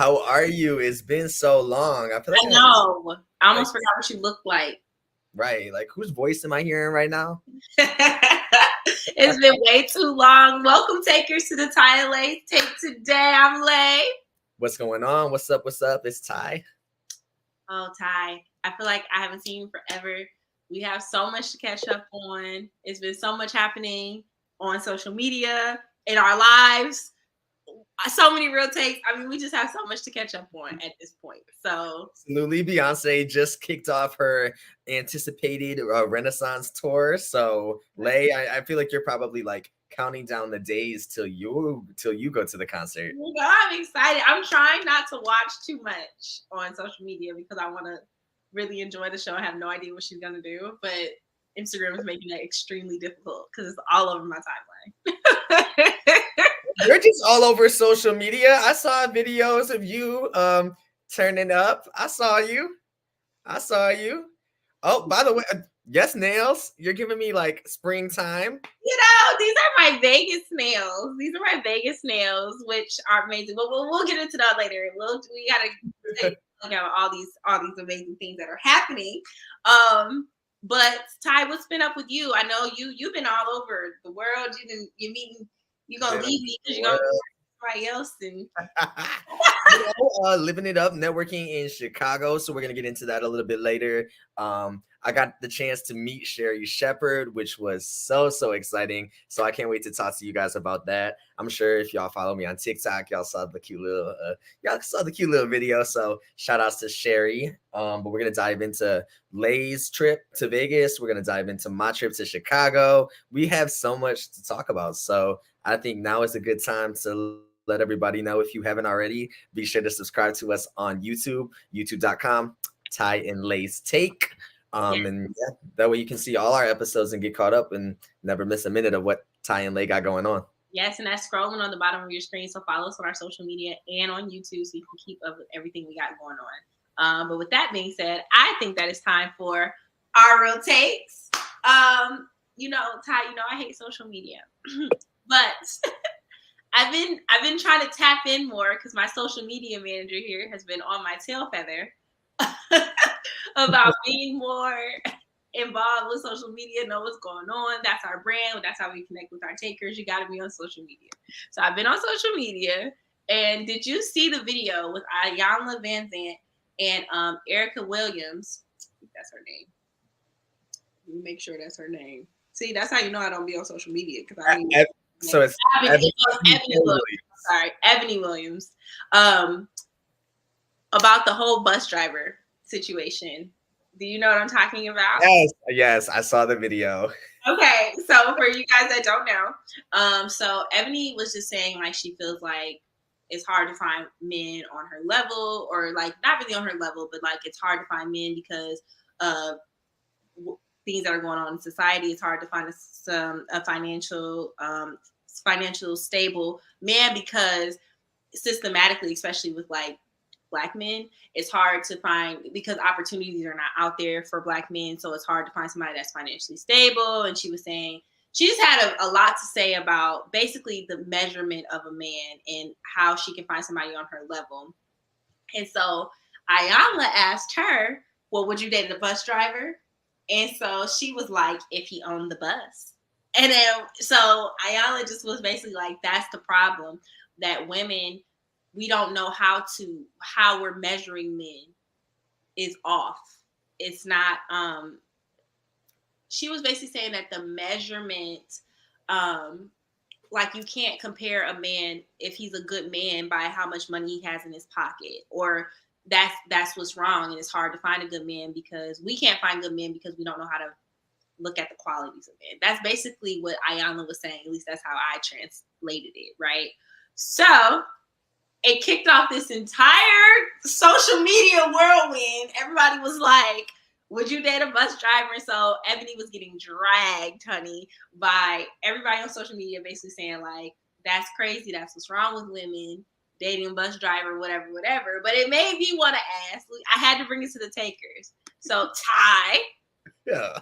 how are you? It's been so long. I feel I like know. I like almost forgot what you look like. right. Like whose voice am I hearing right now? It's been way too long. Welcome, takers, to the Ty and Layy take today. I'm Lay. What's going on? What's up? What's up? It's Ty. Oh, Ty. I feel like I haven't seen you forever. We have so much to catch up on. It's been so much happening on social media, in our lives. So many real takes. I mean, we just have so much to catch up on at this point. So Absolutely. Beyonce just kicked off her anticipated Renaissance tour. So Lay, I feel like you're probably like counting down the days till you go to the concert. I'm excited. I'm trying not to watch too much on social media because I want to really enjoy the show. I have no idea what she's gonna do, but Instagram is making that extremely difficult because it's all over my timeline. You're just all over social media. I saw videos of you turning up. I saw you. I saw you. Oh, by the way, yes, nails. You're giving me like springtime. These are my Vegas nails. These are my Vegas nails, which are amazing. But we'll get into that later. We gotta take a look at all these amazing things that are happening. But Ty, what's been up with you? I know you've been all over the world. You're gonna leave me because you're gonna somebody else and living it up, networking in Chicago. So we're gonna get into that a little bit later. I got the chance to meet Sherri Shepherd, which was so exciting. So I can't wait to talk to you guys about that. I'm sure if y'all follow me on TikTok, y'all saw the cute little video. So shout outs to Sherri. But we're gonna dive into Lay's trip to Vegas. We're gonna dive into my trip to Chicago. We have so much to talk about. So I think now is a good time to let everybody know, if you haven't already, be sure to subscribe to us on YouTube, youtube.com, Ty and Lay's Take. And yeah, that way you can see all our episodes and get caught up and never miss a minute of what Ty and Layy got going on. Yes, and that's scrolling on the bottom of your screen. So follow us on our social media and on YouTube so you can keep up with everything we got going on. But with that being said, I think that it's time for our real takes. Ty, I hate social media, but I've been trying to tap in more because my social media manager here has been on my tail feather about being more involved with social media, know what's going on. That's our brand. That's how we connect with our takers. You got to be on social media. So I've been on social media. And did you see the video with Iyanla Vanzant and Erica Williams? I think that's her name. Let me make sure that's her name. See, that's how you know I don't be on social media because I mean. So it's Ebony Williams. About the whole bus driver situation. Do you know what I'm talking about? Yes, I saw the video. Okay, so for you guys that don't know, so Ebony was just saying like she feels like it's hard to find men on her level, or like not really on her level, but like it's hard to find men because of things that are going on in society. It's hard to find a financial stable man because systematically, especially with like Black men, it's hard to find because opportunities are not out there for Black men. So it's hard to find somebody that's financially stable. And she was saying she just had a lot to say about basically the measurement of a man and how she can find somebody on her level. And so Iyanla asked her, well, would you date a bus driver? And so she was like, if he owned the bus. And then so Iyanla just was basically like, that's the problem, that women, we don't know how we're measuring men is off. It's not, she was basically saying that the measurement, like you can't compare a man if he's a good man by how much money he has in his pocket, or that's what's wrong. And it's hard to find a good man because we can't find good men because we don't know how to look at the qualities of men. That's basically what Iyanla was saying. At least that's how I translated it, right? So it kicked off this entire social media whirlwind. Everybody was like, would you date a bus driver? And so Ebony was getting dragged, honey, by everybody on social media basically saying like, that's crazy. That's what's wrong with women, dating a bus driver, whatever. But it made me want to ask. I had to bring it to the takers. So Ty, yeah,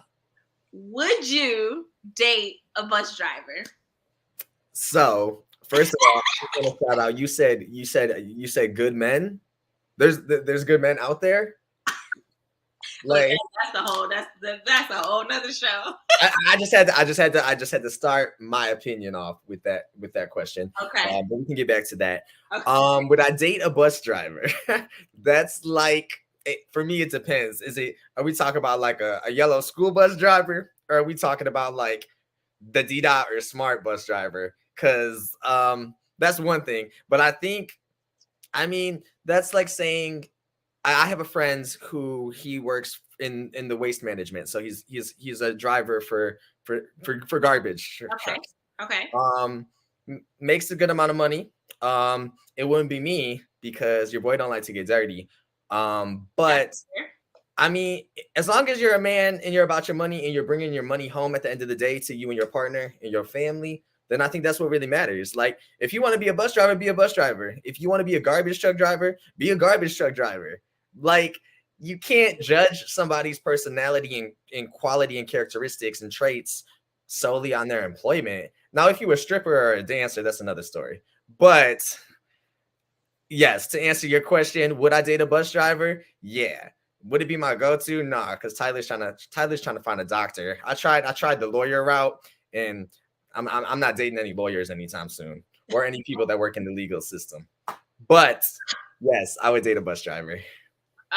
would you date a bus driver? So First of all, I want to shout out. You said good men. There's good men out there. Look, Like that's a whole nother show. I just had to start my opinion off with that question. Okay. But we can get back to that. Okay. Would I date a bus driver? That's like for me. It depends. Are we talking about like a yellow school bus driver, or are we talking about like the D-Dot or smart bus driver? Because that's one thing. But I mean, that's like saying I have a friend who he works in the waste management. So he's a driver for garbage Okay. trucks. Okay. Makes a good amount of money. It wouldn't be me because your boy don't like to get dirty. But I mean, as long as you're a man and you're about your money and you're bringing your money home at the end of the day to you and your partner and your family, then I think that's what really matters. Like, if you want to be a bus driver, be a bus driver. If you want to be a garbage truck driver, be a garbage truck driver. Like, you can't judge somebody's personality and quality and characteristics and traits solely on their employment. Now, if you're a stripper or a dancer, that's another story. But yes, to answer your question, would I date a bus driver? Yeah. Would it be my go-to? Nah, because Tyler's trying to find a doctor. I tried the lawyer route, and I'm not dating any lawyers anytime soon or any people that work in the legal system. But yes, I would date a bus driver.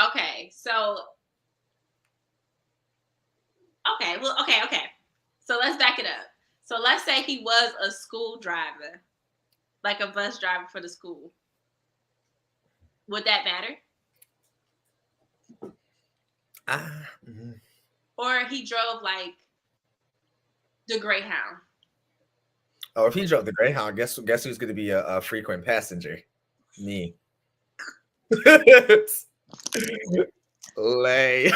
Okay. So okay. So let's back it up. So let's say he was a school driver, like a bus driver for the school. Would that matter? Mm-hmm. Or he drove like the Greyhound. Oh, if he drove the Greyhound, guess who's going to be a frequent passenger? Me. Lay.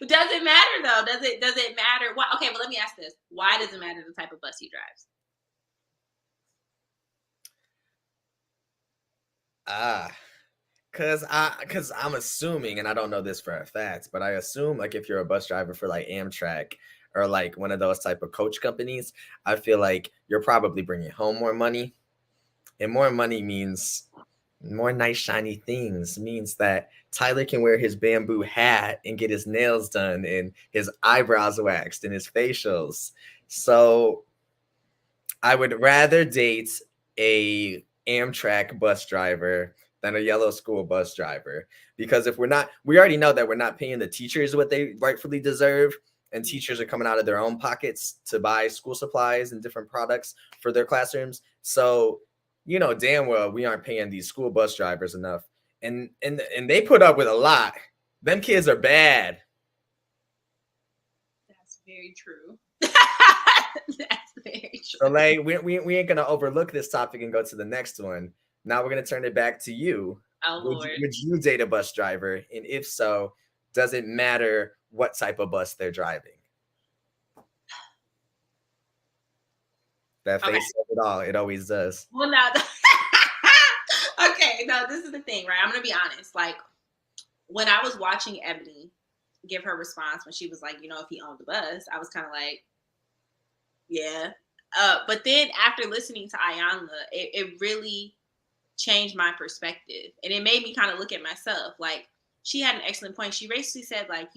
Does it matter though? Does it matter? Why? Okay, but let me ask this: why does it matter the type of bus he drives? Cause I'm assuming, and I don't know this for a fact, but I assume like if you're a bus driver for like Amtrak or like one of those type of coach companies, I feel like you're probably bringing home more money, and more money means more nice shiny things. Means that Tyler can wear his bamboo hat and get his nails done and his eyebrows waxed and his facials. So I would rather date a Amtrak bus driver than a yellow school bus driver, because if we already know that we're not paying the teachers what they rightfully deserve, and teachers are coming out of their own pockets to buy school supplies and different products for their classrooms. So you know damn well we aren't paying these school bus drivers enough, and they put up with a lot. Them kids are bad. That's very true. That's very true. So like we ain't gonna overlook this topic and go to the next one. Now we're gonna turn it back to you. Oh, Lord. Would you date a bus driver? And if so, does it matter what type of bus they're driving? That face says it all. It always does. Well, now, okay, no, this is the thing, right? I'm gonna be honest. Like when I was watching Ebony give her response when she was like, if he owned the bus, I was kind of like, yeah. But then after listening to Ayanla, it really changed my perspective, and it made me kind of look at myself. Like she had an excellent point. She basically said, like,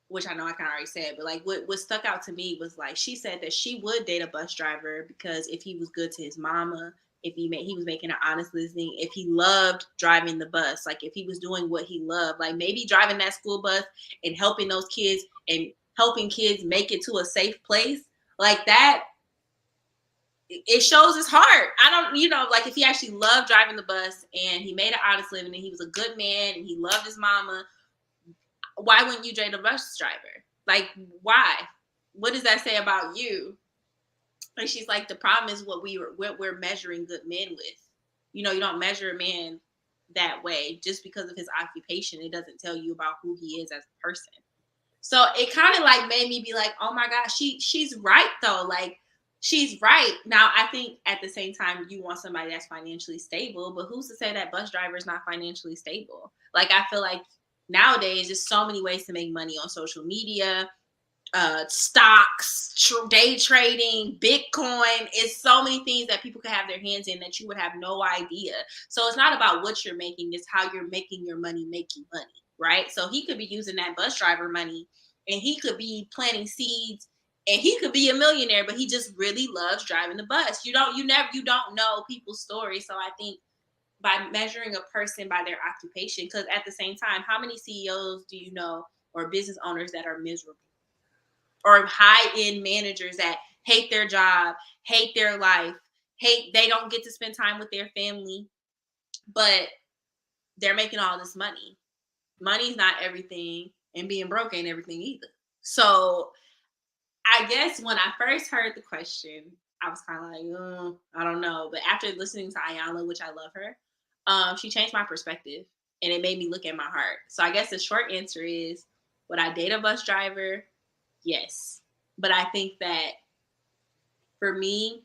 which I know I kind of already said, but like what stuck out to me was like she said that she would date a bus driver because if he was good to his mama, if he was making an honest living, if he loved driving the bus, like if he was doing what he loved, like maybe driving that school bus and helping those kids and helping kids make it to a safe place, like that, it shows his heart. I don't, like if he actually loved driving the bus and he made an honest living and he was a good man and he loved his mama, why wouldn't you date a bus driver? Like, why? What does that say about you? And she's like, the problem is what we're measuring good men with. You don't measure a man that way just because of his occupation. It doesn't tell you about who he is as a person. So it kind of like made me be like, oh my gosh, she's right though. Like she's right. Now I think at the same time you want somebody that's financially stable, but who's to say that bus driver is not financially stable? Like I feel like nowadays there's so many ways to make money on social media. stocks, day trading, Bitcoin. It's so many things that people could have their hands in that you would have no idea. So it's not about what you're making, it's how you're making your money make you money, right? So he could be using that bus driver money and he could be planting seeds and he could be a millionaire, but he just really loves driving the bus. You don't know people's stories. So I think by measuring a person by their occupation, because at the same time, how many CEOs do you know or business owners that are miserable? Or high-end managers that hate their job, hate their life, they don't get to spend time with their family, but they're making all this money. Money's not everything, and being broke ain't everything either. So I guess when I first heard the question, I was kind of like, I don't know. But after listening to Ayala, which I love her, she changed my perspective and it made me look at my heart. So I guess the short answer is, would I date a bus driver? Yes. But I think that for me,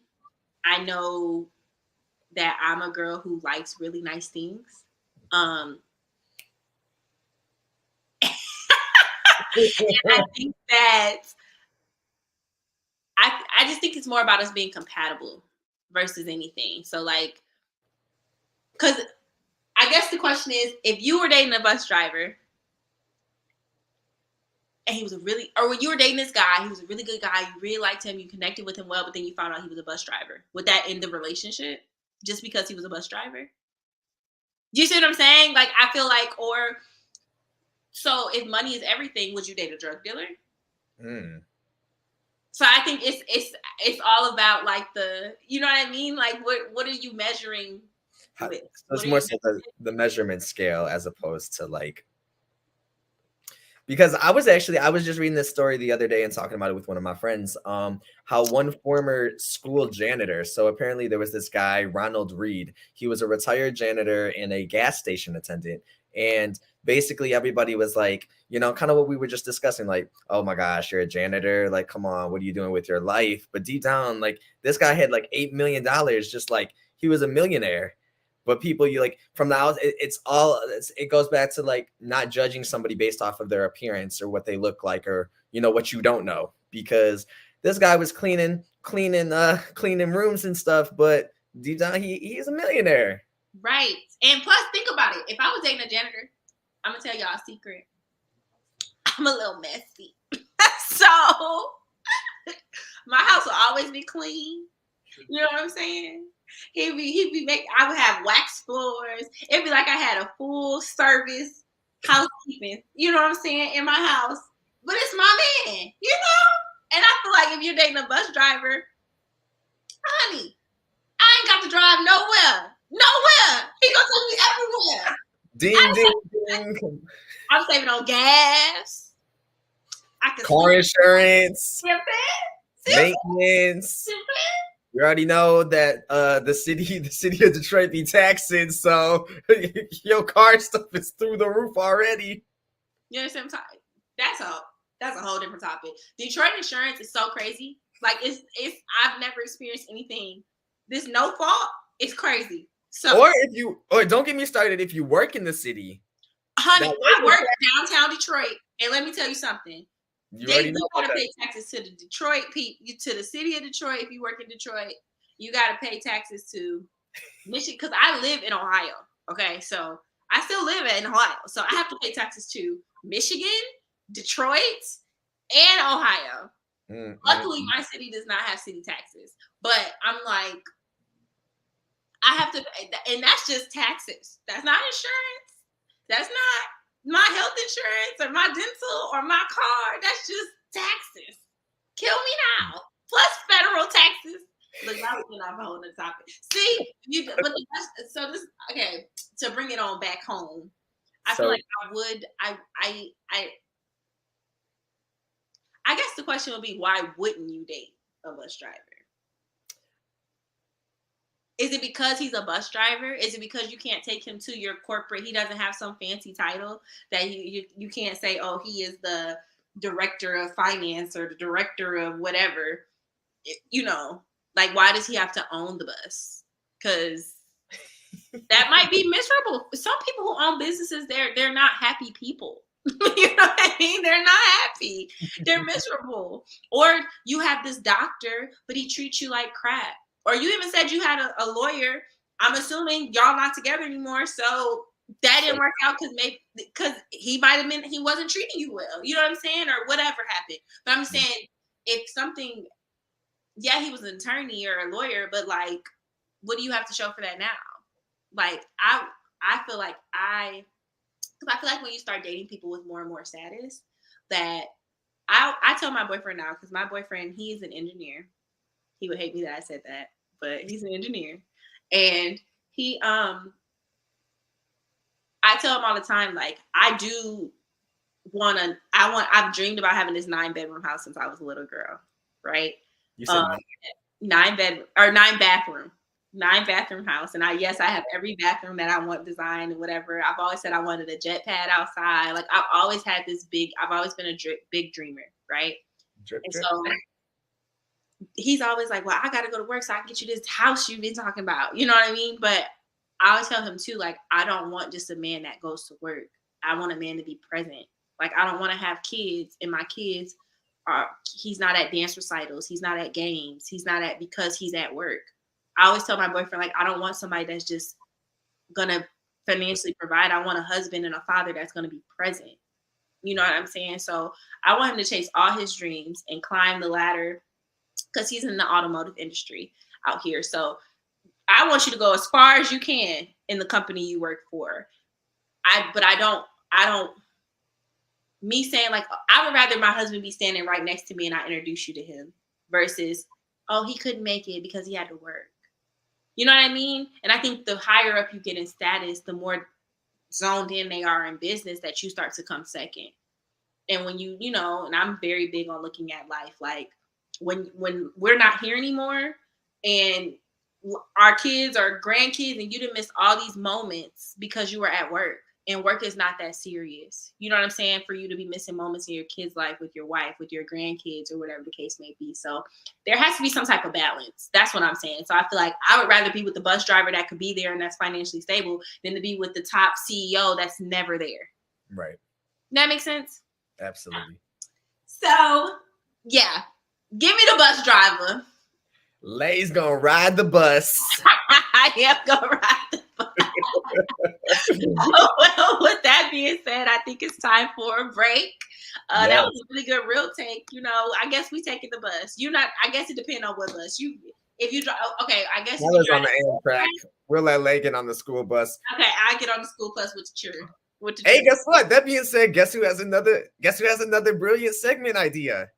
I know that I'm a girl who likes really nice things. And I think that I just think it's more about us being compatible versus anything. So like, because I guess the question is, if you were dating a bus driver and he was when you were dating this guy, he was a really good guy, you really liked him, you connected with him well, but then you found out he was a bus driver, would that end the relationship just because he was a bus driver? Do you see what I'm saying? Like, I feel like, so if money is everything, would you date a drug dealer? So I think it's all about like you know what I mean? Like, what are you measuring? So it's more so the measurement scale as opposed to like, because I was just reading this story the other day and talking about it with one of my friends. How one former school janitor. So apparently there was this guy, Ronald Reed. He was a retired janitor and a gas station attendant. And basically everybody was like, kind of what we were just discussing, like, oh my gosh, you're a janitor. Like, come on, what are you doing with your life? But deep down, like, this guy had like $8 million, just like he was a millionaire. But people, you like from the out, it goes back to like not judging somebody based off of their appearance or what they look like, or what you don't know, because this guy was cleaning rooms and stuff, but deep down he's a millionaire. Right. And plus, think about it. If I was dating a janitor, I'm gonna tell y'all a secret. I'm a little messy. So my house will always be clean. You know what I'm saying? He'd be making, I would have wax floors. It'd be like I had a full service housekeeping, you know what I'm saying, in my house. But it's my man, And I feel like if you're dating a bus driver, honey, I ain't got to drive nowhere. He gonna take me everywhere. Ding. I'm saving on gas. Car insurance. You know what I'm saying? Maintenance. You already know that the city of Detroit be taxing, so your car stuff is through the roof already. You understand what I'm talking? That's a whole different topic. Detroit insurance is so crazy. Like it's I've never experienced anything this no fault. It's crazy. So or don't get me started if you work in the city. Honey, I work downtown Detroit, and let me tell you something. They do got to pay taxes to the Detroit people, to the city of Detroit. If you work in Detroit, you got to pay taxes to Michigan, because I live in Ohio. Okay, so I still live in Ohio, so I have to pay taxes to Michigan, Detroit, and Ohio. Luckily, my city does not have city taxes, but I'm like, I have to, and that's just taxes. That's not insurance. That's not my health insurance or my dental or my car. That's just taxes. Kill me now. Plus federal taxes. Look, I was off a whole other topic. See, okay, to bring it on back home, I feel like I guess the question would be, why wouldn't you date a bus driver? Is it because he's a bus driver? Is it because you can't take him to your corporate? He doesn't have some fancy title that you can't say, oh, he is the director of finance or the director of whatever. Like, why does he have to own the bus? Because that might be miserable. Some people who own businesses, they're not happy people. You know what I mean? They're not happy. They're miserable. Or you have this doctor, but he treats you like crap. Or you even said you had a lawyer. I'm assuming y'all not together anymore, so that didn't work out because he might have been he wasn't treating you well. You know what I'm saying? Or whatever happened. But I'm saying if something, yeah, he was an attorney or a lawyer, but like, what do you have to show for that now? Like I feel like because I feel like when you start dating people with more and more status, that I tell my boyfriend now, because my boyfriend, he is an engineer. He would hate me that I said that, but he's an engineer. And he I tell him all the time, like, I've dreamed about having this 9-bedroom house since I was a little girl, right? You said 9 bathroom house. And I have every bathroom that I want designed and whatever. I've always said I wanted a jet pad outside. Like I've always been a big dreamer, right? Drip. So he's always like, well, I got to go to work so I can get you this house you've been talking about. You know what I mean? But I always tell him too, like, I don't want just a man that goes to work. I want a man to be present. Like, I don't want to have kids and my kids he's not at dance recitals. He's not at games. Because he's at work. I always tell my boyfriend, like, I don't want somebody that's just going to financially provide. I want a husband and a father that's going to be present. You know what I'm saying? So I want him to chase all his dreams and climb the ladder because he's in the automotive industry out here. So I want you to go as far as you can in the company you work for. Me saying, like, I would rather my husband be standing right next to me and I introduce you to him versus, oh, he couldn't make it because he had to work. You know what I mean? And I think the higher up you get in status, the more zoned in they are in business that you start to come second. And when you know, and I'm very big on looking at life, like when we're not here anymore and our kids or grandkids and you didn't miss all these moments because you were at work. And work is not that serious. You know what I'm saying? For you to be missing moments in your kid's life with your wife, with your grandkids, or whatever the case may be. So there has to be some type of balance. That's what I'm saying. So I feel like I would rather be with the bus driver that could be there and that's financially stable than to be with the top CEO that's never there. Right. That makes sense? Absolutely. So, yeah. Give me the bus driver. Lay's gonna ride the bus. I am gonna ride the bus. Well, with that being said, I think it's time for a break. Yes. That was a really good real take. You know, I guess we taking the bus. I guess it depends on what bus if you drive. Okay, I guess on the Amtrak. We'll let Lay get on the school bus. Okay, I get on the school bus with the Hey, guess what? That being said, guess who has another brilliant segment idea?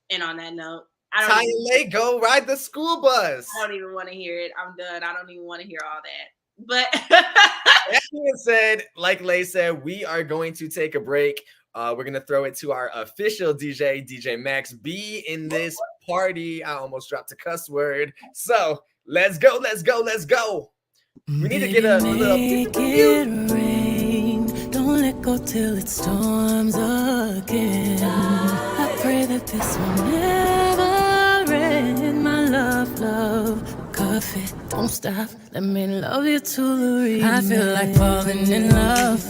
And on that note, Ty and Layy, go ride the school bus. I don't even want to hear it. I'm done. I don't even want to hear all that. But that being said, like Layy said, we are going to take a break. We're gonna throw it to our official DJ Max B in this party. I almost dropped a cuss word. So let's go. We need to get a little. Don't let go till it storms again. I pray that this will never end. My love, coffee, don't stop. Let me love you to the end. I feel like falling in love.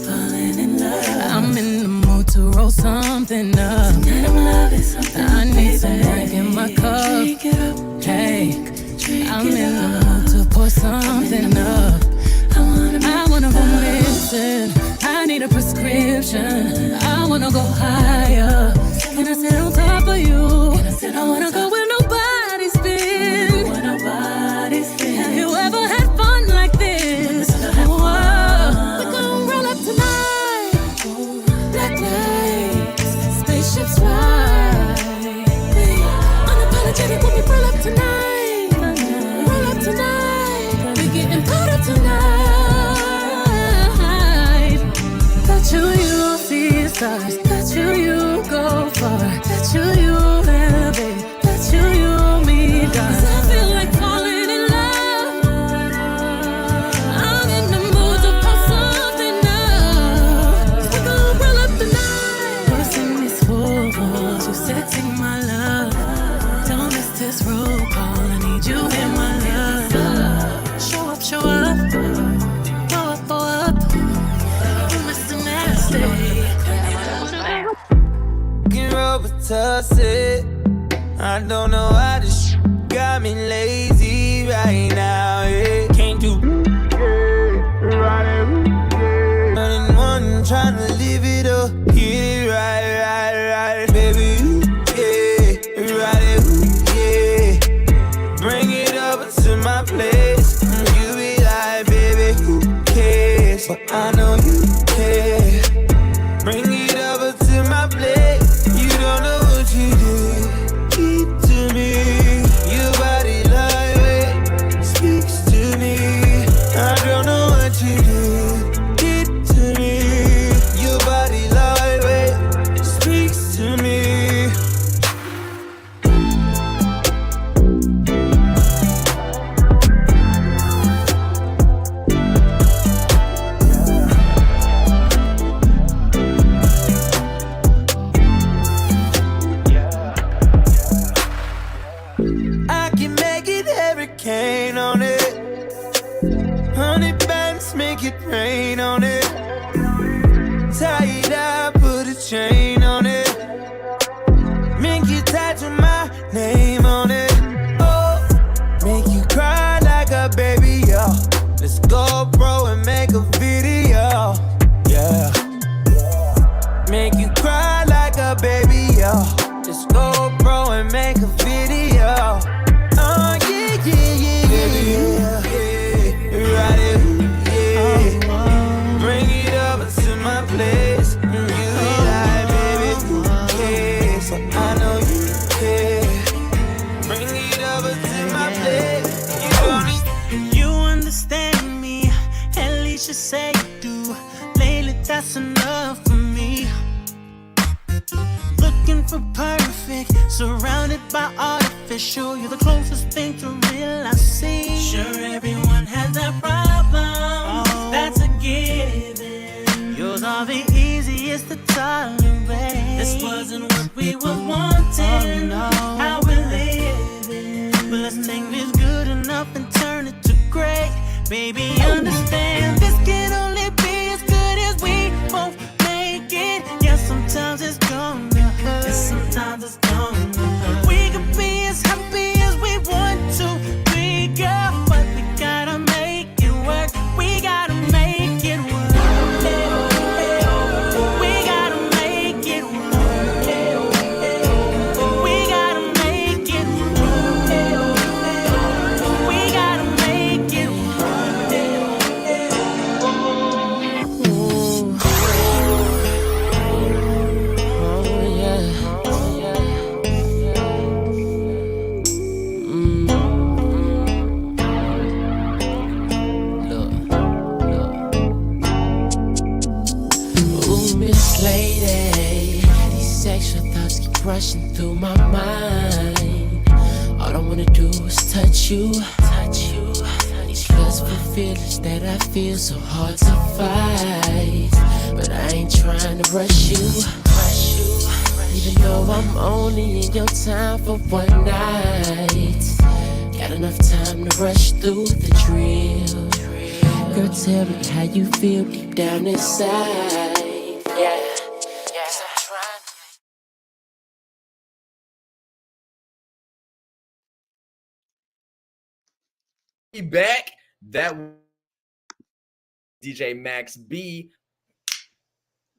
I'm in the mood to roll something up. Tonight I'm loving something. I need some drink in my cup. Hey, I'm in the mood to pour something up. I wanna go missing. I need a prescription. I wanna go higher. Can I sit on top of you? I wanna go where nobody's been. Have you ever had fun like this? Whoa. We gon' roll up tonight. Black lights, spaceships fly. Unapologetic when we roll up tonight. Roll up tonight. We getting powder tonight. You see stars. That you go far. That you elevate. That toss it. I don't know why this got me lazy right now. Yeah. Can't do running one, trying to live it up. Get it right, baby. Yeah, yeah. Bring it over to my place. You be like, baby, who cares? But I know you care. Bring it over to my place. You don't know what you did. Keep to me. Your body lightweight speaks to me. I don't know what you did. Keep to me. Your body lightweight speaks to me. Hurricane on it, 100 bands make it rain on it. Tie it up, put a chain on it. Make you tattoo my name on it. Oh, make you cry like a baby, yo. Let's go, bro, and make a video, yeah. Make you cry like a baby, yo. Let's go, bro, and make a video. Oh, yeah. Right it, yeah. Bring it over to my place. You be like, baby, who cares? So I know you care. Bring it over to my place. You understand me, at least you say you do. Lately, that's enough for me. Looking for perfect, surrounded by artificial. You're the closest thing to real I see. Sure, everyone has that problem. That's a given. Yours are the easiest to tolerate. This wasn't what we were wanting. How we're living. But let's take this good enough and turn it to great. Baby, understand this can only be as good as we both make it. Yeah, sometimes it's gonna hurt. Yes, sometimes it's gonna hurt. We can be as happy as we want to be, girl, but we gotta make it work. We gotta make it work. We gotta make it work. We gotta make it work. We gotta make it lady, these sexual thoughts keep rushing through my mind. All I wanna do is touch you. These lustful feelings that I feel so hard to fight, but I ain't trying to rush you. Even though I'm only in your time for one night, got enough time to rush through the drill. Girl, tell me how you feel deep down inside. Yeah. Back. That DJ Max B.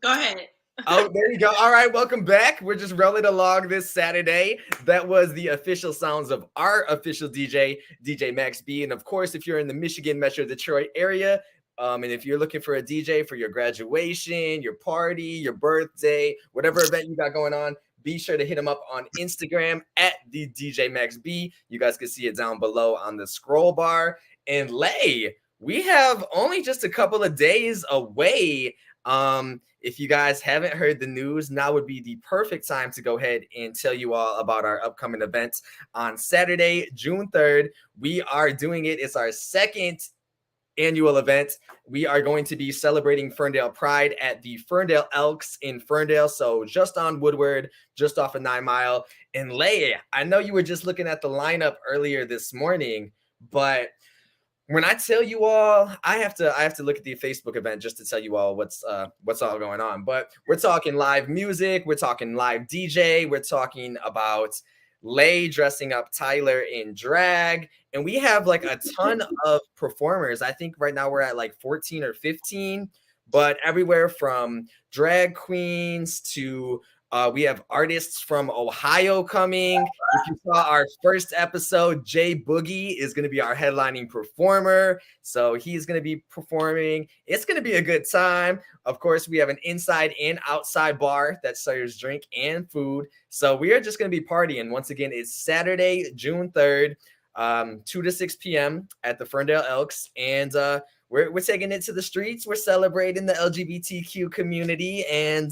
Go ahead. Oh, there you go. All right, welcome back. We're just rolling along this Saturday. That was the official sounds of our official DJ, DJ Max B. And of course, if you're in the Michigan Metro Detroit area, and if you're looking for a DJ for your graduation, your party, your birthday, whatever event you got going on, be sure to hit him up on Instagram at the DJ Max B. You guys can see it down below on the scroll bar. And Layy, we have only just a couple of days away. If you guys haven't heard the news, now would be the perfect time to go ahead and tell you all about our upcoming event on Saturday, June 3rd. We are doing it. It's our second annual event. We are going to be celebrating Ferndale Pride at the Ferndale Elks in Ferndale. So just on Woodward, just off of 9 Mile. And Layy, I know you were just looking at the lineup earlier this morning, but when I tell you all, I have to look at the Facebook event just to tell you all what's all going on. But we're talking live music, we're talking live DJ, we're talking about Layy dressing up Tyler in drag, and we have like a ton of performers. I think right now we're at like 14 or 15, but everywhere from drag queens to we have artists from Ohio coming. If you saw our first episode, Jay Boogie is going to be our headlining performer. So he's going to be performing. It's going to be a good time. Of course, we have an inside and outside bar that serves drink and food. So we are just going to be partying. Once again, it's Saturday, June 3rd, 2 to 6 p.m. at the Ferndale Elks. And we're taking it to the streets. We're celebrating the LGBTQ community. And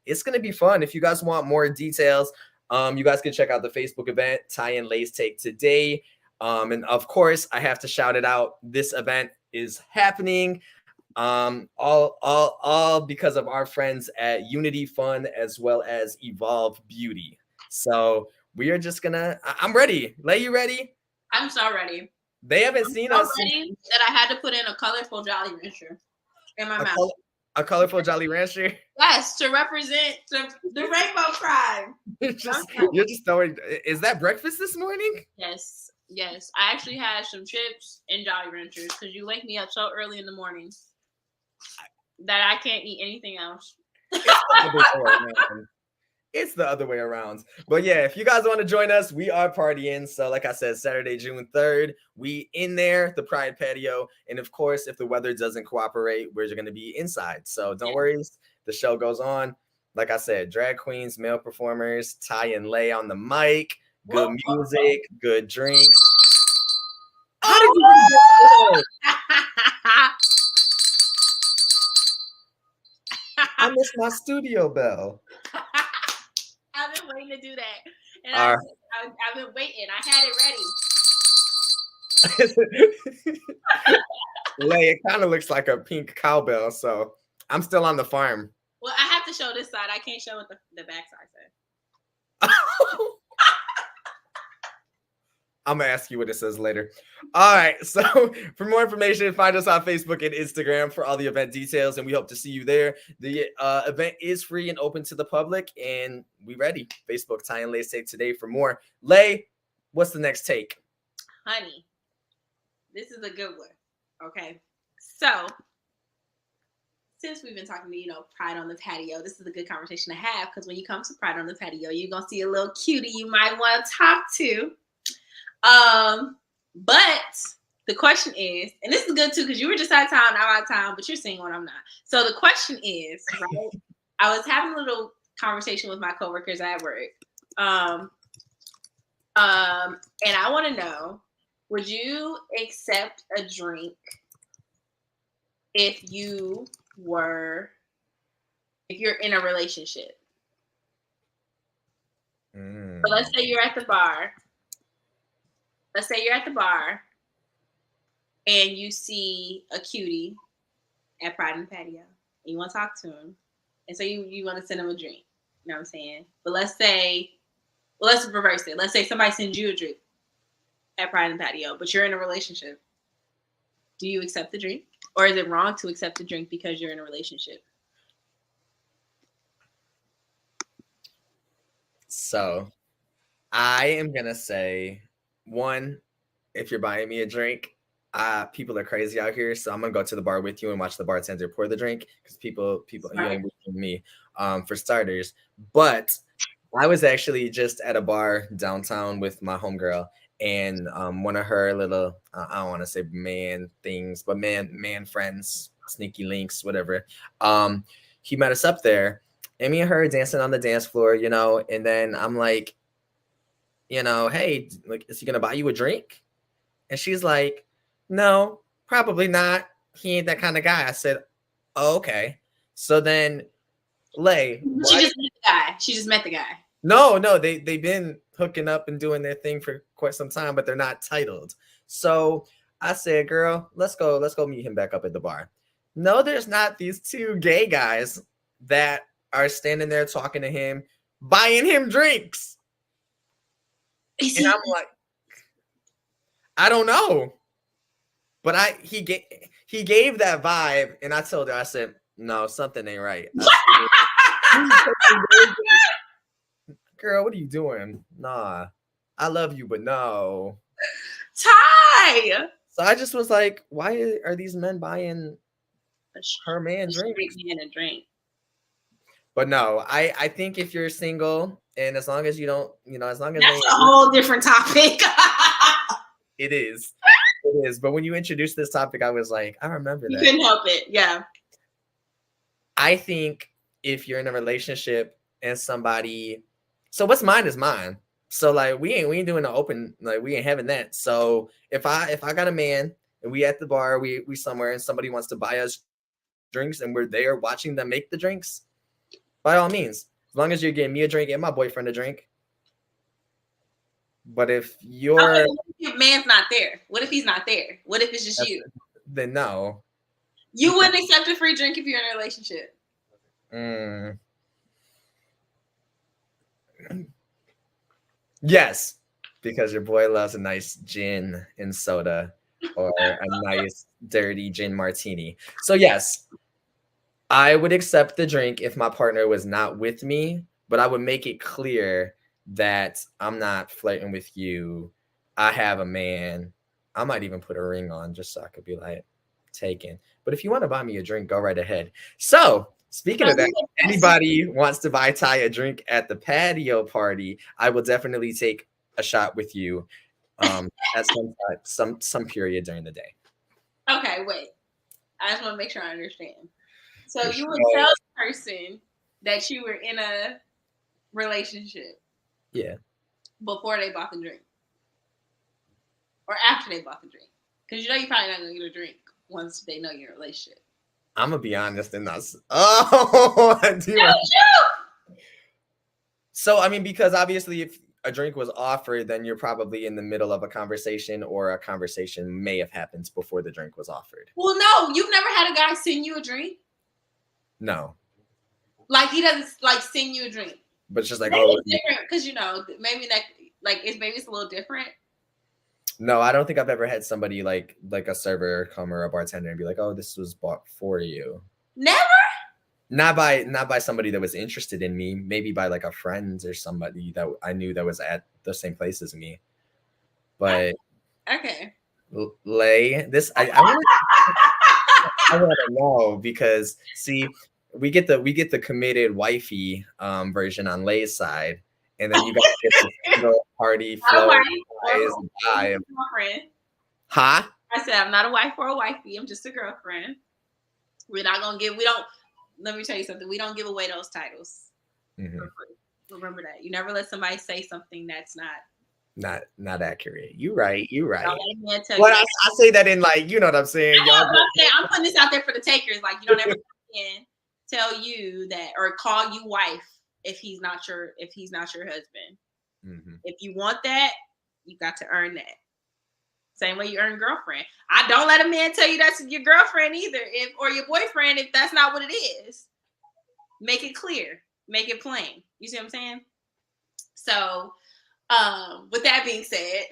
it's going to be fun. If you guys want more details, you guys can check out the Facebook event, Ty and Lay's Take Today. And of course, I have to shout it out. This event is happening all because of our friends at Unity Fun as well as Evolve Beauty. So we are just gonna. I'm ready. Layy, you ready? I'm so ready. They haven't seen us. Ready that I had to put in a colorful Jolly Rancher in my mouth. A colorful Jolly Rancher? Yes, to represent the Rainbow Tribe. You're just throwing. Is that breakfast this morning? Yes. I actually had some chips and Jolly Ranchers because you wake me up so early in the morning that I can't eat anything else. It's the other way around. But yeah, if you guys want to join us, we are partying. So like I said, Saturday, June 3rd, we in there, the Pride patio. And of course, if the weather doesn't cooperate, we're going to be inside. So don't worry, the show goes on. Like I said, drag queens, male performers, Ty and Layy on the mic, good music, good drinks. How did you do that? I missed my studio bell. I've been waiting to do that. And I've been waiting. I had it ready. Layy, it kind of looks like a pink cowbell, so I'm still on the farm. Well, I have to show this side. I can't show what the back side says. I'm going to ask you what it says later. All right. So for more information, find us on Facebook and Instagram for all the event details, and we hope to see you there. The event is free and open to the public, and we ready. Facebook, Ty and Lay's Take Today for more. Layy, what's the next take? Honey, this is a good one. Okay. So since we've been talking to, Pride on the Patio, this is a good conversation to have because when you come to Pride on the Patio, you're going to see a little cutie you might want to talk to. But the question is, and this is good too, because you were just out of town, I'm out of town, but you're single and I'm not. So the question is, right? I was having a little conversation with my coworkers at work. And I want to know, would you accept a drink if you're in a relationship? So let's say you're at the bar. And you see a cutie at Pride and Patio and you want to talk to him. And so you want to send him a drink. You know what I'm saying? But let's reverse it. Let's say somebody sends you a drink at Pride and Patio, but you're in a relationship. Do you accept the drink? Or is it wrong to accept the drink because you're in a relationship? So I am going to say, one, if you're buying me a drink, people are crazy out here, so I'm gonna go to the bar with you and watch the bartender pour the drink because people you ain't with me for starters. But I was actually just at a bar downtown with my homegirl, and one of her little I don't want to say man things, but man friends, sneaky links, whatever. He met us up there, and me and her dancing on the dance floor, and then I'm like, hey, like, is he gonna buy you a drink? And she's like, no, probably not. He ain't that kind of guy. I said, oh, okay. So then, Layy, She just met the guy. No, they've been hooking up and doing their thing for quite some time, but they're not titled. So I said, girl, let's go meet him back up at the bar. No, there's not these two gay guys that are standing there talking to him, buying him drinks. And I'm like, I don't know. But he gave that vibe, and I told her, I said, no, something ain't right. Girl, what are you doing? Nah, I love you, but no. Ty. So I just was like, why are these men buying her man drinks? Man a drink. But no, I think if you're single and as long as you don't, as long as that's a whole different topic. It is. It is. But when you introduced this topic, I was like, I remember that. You couldn't help it. Yeah. I think if you're in a relationship and somebody, so what's mine is mine. So like we ain't doing the open, like we ain't having that. So if I got a man and we at the bar, we somewhere and somebody wants to buy us drinks and we're there watching them make the drinks, by all means, as long as you're getting me a drink and my boyfriend a drink. But if you're what if your man's not there? What if he's not there? What if it's just you? Then no. You wouldn't accept a free drink if you're in a relationship. Yes, because your boy loves a nice gin and soda or a nice dirty gin martini. So yes, I would accept the drink if my partner was not with me, but I would make it clear that I'm not flirting with you. I have a man. I might even put a ring on just so I could be like, taken. But if you want to buy me a drink, go right ahead. So speaking of that, if anybody wants to buy Ty a drink at the patio party, I will definitely take a shot with you at some period during the day. Okay, wait. I just want to make sure I understand. So you would tell the person that you were in a relationship. Yeah. Before they bought the drink. Or after they bought the drink. Because you're probably not going to get a drink once they know you're in a relationship. I'm going to be honest and not. Oh, I do. So, I mean, because obviously if a drink was offered, then you're probably in the middle of a conversation or a conversation may have happened before the drink was offered. Well, no. You've never had a guy send you a drink? No. Like, he doesn't, like, send you a drink. But it's just like, maybe it's different because maybe that maybe it's a little different. No, I don't think I've ever had somebody like a server come or a bartender and be like, "Oh, this was bought for you." Never. Not by somebody that was interested in me. Maybe by like a friend or somebody that I knew that was at the same place as me. But okay, Lay, this I want to know because see. We get the committed wifey version on Lay's side, and then you guys get the single party flow vibe. Huh? I said I'm not a wife or a wifey. I'm just a girlfriend. We're not gonna give. We don't. Let me tell you something. We don't give away those titles. Mm-hmm. Remember that. You never let somebody say something that's not accurate. You right. Well, I say that in like you know what I'm saying. I'm putting this out there for the takers. Like you don't ever tell you that or call you wife if he's not your husband. Mm-hmm. If you want that, you got to earn that. Same way you earn girlfriend. I don't let a man tell you that's your girlfriend either, or your boyfriend if that's not what it is. Make it clear, make it plain. You see what I'm saying? So, with that being said,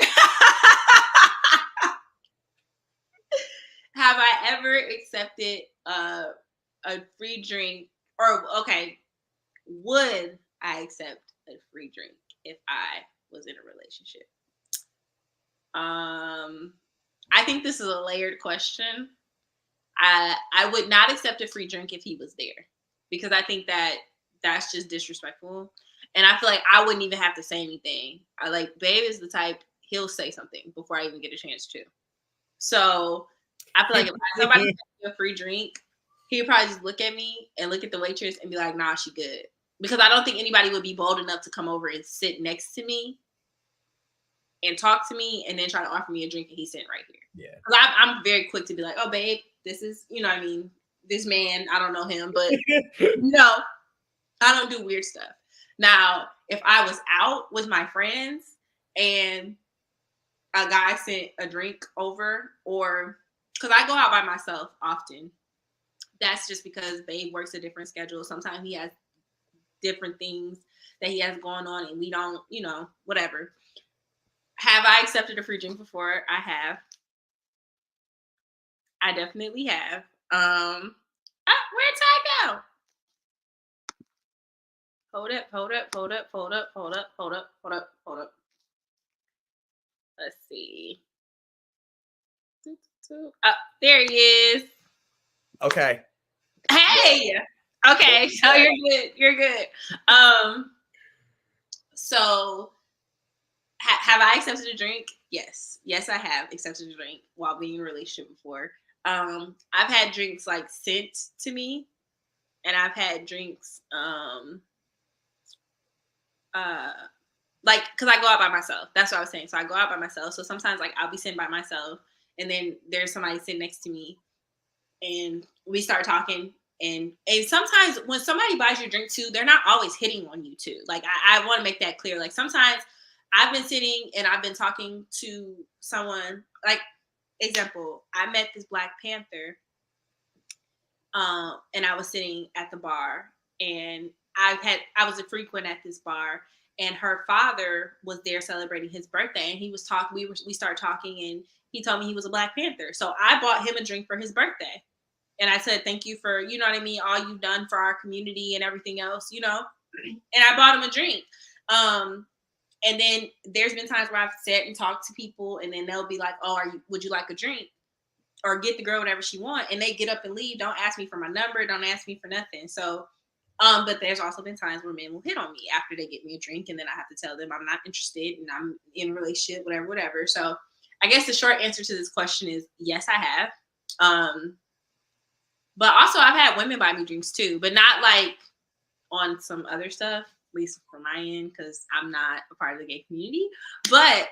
have I ever accepted a free drink would I accept a free drink if I was in a relationship? I think this is a layered question. I would not accept a free drink if he was there because I think that's just disrespectful. And I feel like I wouldn't even have to say anything. Babe is the type, he'll say something before I even get a chance to. So I feel like if somebody gives me a free drink, he'd probably just look at me and look at the waitress and be like, nah, she good. Because I don't think anybody would be bold enough to come over and sit next to me and talk to me and then try to offer me a drink and he's sitting right here. Yeah. Because I'm very quick to be like, oh, babe, this is, this man, I don't know him, but, I don't do weird stuff. Now, if I was out with my friends and a guy sent a drink over or because I go out by myself often. That's just because Babe works a different schedule. Sometimes he has different things that he has going on and we don't, whatever. Have I accepted a free drink before? I have. I definitely have. Where'd Ty go? Hold up. Let's see. Oh, there he is. Okay. Hey. Okay, so you're good. So have I accepted a drink? Yes, I have accepted a drink while being in a relationship before. I've had drinks like sent to me, and I've had drinks like, because I go out by myself. That's what I was saying. So I go out by myself. So sometimes like I'll be sitting by myself, and then there's somebody sitting next to me, and we start talking. And sometimes when somebody buys you a drink too, they're not always hitting on you too. Like I want to make that clear. Like sometimes I've been sitting and I've been talking to someone. Like example, I met this Black Panther, and I was sitting at the bar, and I was a frequent at this bar, and her father was there celebrating his birthday, and he was talking. We started talking, and he told me he was a Black Panther, so I bought him a drink for his birthday, and I said thank you for, you know what I mean, all you've done for our community and everything else, you know, and I bought him a drink. And then there's been times where I've sat and talked to people, and then they'll be like, "Oh, would you like a drink?" Or get the girl whatever she want, and they get up and leave. Don't ask me for my number. Don't ask me for nothing. So, but there's also been times where men will hit on me after they get me a drink, and then I have to tell them I'm not interested and I'm in a relationship, whatever. So, I guess the short answer to this question is yes, I have. But also I've had women buy me drinks too, but not like on some other stuff, at least from my end, because I'm not a part of the gay community. But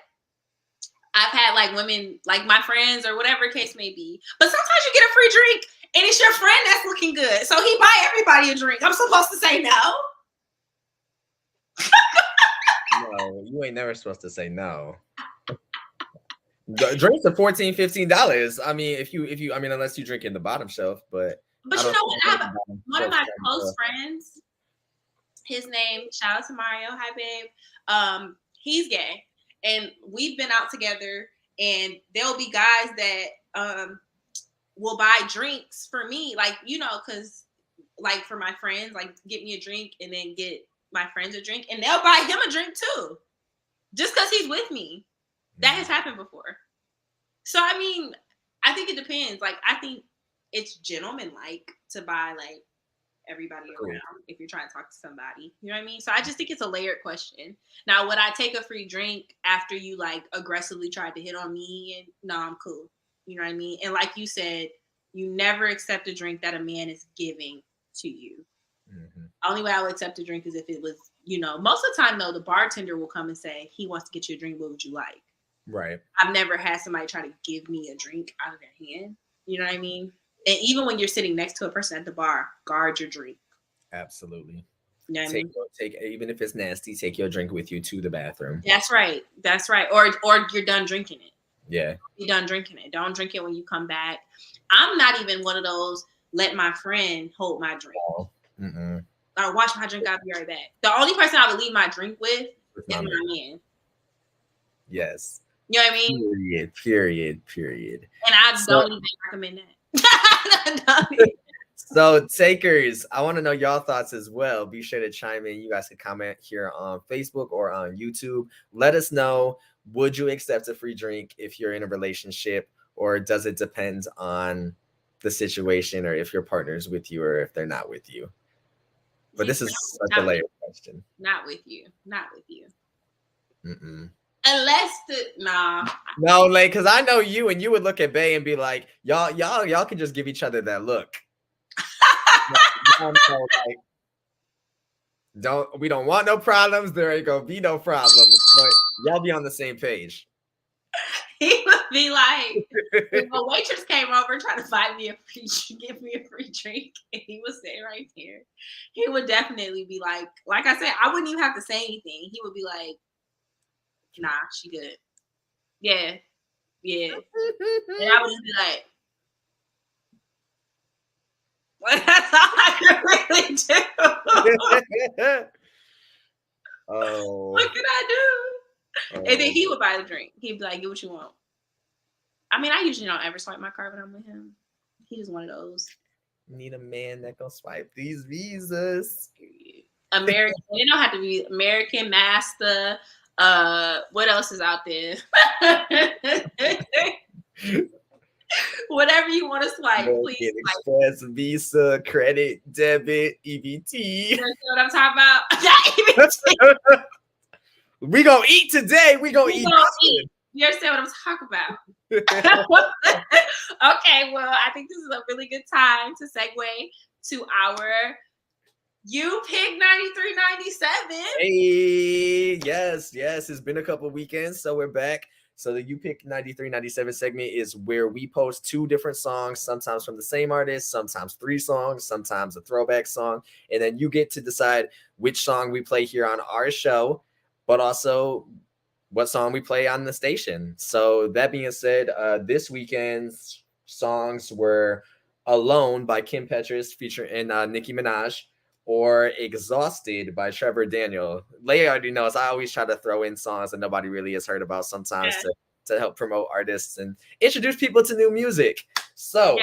I've had like women, like my friends or whatever case may be. But sometimes you get a free drink and it's your friend that's looking good. So he buy everybody a drink. I'm supposed to say no? No, you ain't never supposed to say no. The drinks are $14, $15. I mean, if you, I mean, unless you drink in the bottom shelf, but you know what? I have one of my close friends. His name, shout out to Mario. Hi, babe. He's gay, and we've been out together. And there'll be guys that will buy drinks for me, like, you know, because like for my friends, like get me a drink and then get my friends a drink, and they'll buy him a drink too, just because he's with me. That has happened before. So I mean, I think it depends. Like I think it's gentleman-like to buy like everybody around if you're trying to talk to somebody. You know what I mean? So I just think it's a layered question. Now, would I take a free drink after you like aggressively tried to hit on me? And no, I'm cool. You know what I mean? And like you said, you never accept a drink that a man is giving to you. Mm-hmm. Only way I would accept a drink is if it was, you know, most of the time though, the bartender will come and say, he wants to get you a drink. What would you like? Right. I've never had somebody try to give me a drink out of their hand. You know what I mean? And even when you're sitting next to a person at the bar, guard your drink. Absolutely. You know what I mean? Take even if it's nasty, take your drink with you to the bathroom. That's right. Or you're done drinking it. Yeah. You're done drinking it. Don't drink it when you come back. I'm not even one of those, let my friend hold my drink. Oh. Or watch my drink, I'll be right back. The only person I would leave my drink with is my man. Yes. You know what I mean? Period. And I don't even recommend that. So takers, I want to know y'all thoughts as well. Be sure to chime in. You guys can comment here on Facebook or on YouTube. Let us know, would you accept a free drink if you're in a relationship, or does it depend on the situation, or if your partner's with you or if they're not with you? But this is such a layered question. Not with you. Unless no, like, because I know you, and you would look at Bay and be like, y'all can just give each other that look. We don't want no problems. There ain't gonna be no problems. But y'all be on the same page. He would be like, if a waitress came over trying to give me a free drink, and he was sitting right there, he would definitely be like I said, I wouldn't even have to say anything. He would be like, nah, she good. Yeah. And I would just be like, well, that's all I can really do. Oh. What can I do? And then he would buy the drink. He'd be like, get what you want. I mean, I usually don't ever swipe my card when I'm with him. He's just one of those. Need a man that gonna swipe these visas. American. They don't have to be American, Master. What else is out there? Whatever you want to swipe, please. Express, Visa, credit, debit, EBT. That's what I'm talking about. EBT. We gonna eat today. We gonna eat. You understand what I'm talking about? Okay, well, I think this is a really good time to segue to our You Pick 9397. Hey, yes. It's been a couple weekends, so we're back. So the You Pick 9397 segment is where we post 2 different songs, sometimes from the same artist, sometimes 3 songs, sometimes a throwback song, and then you get to decide which song we play here on our show, but also what song we play on the station. So that being said, this weekend's songs were Alone by Kim Petras featuring Nicki Minaj, or Exhausted by Trevor Daniel. Layy already knows I always try to throw in songs that nobody really has heard about sometimes to help promote artists and introduce people to new music. So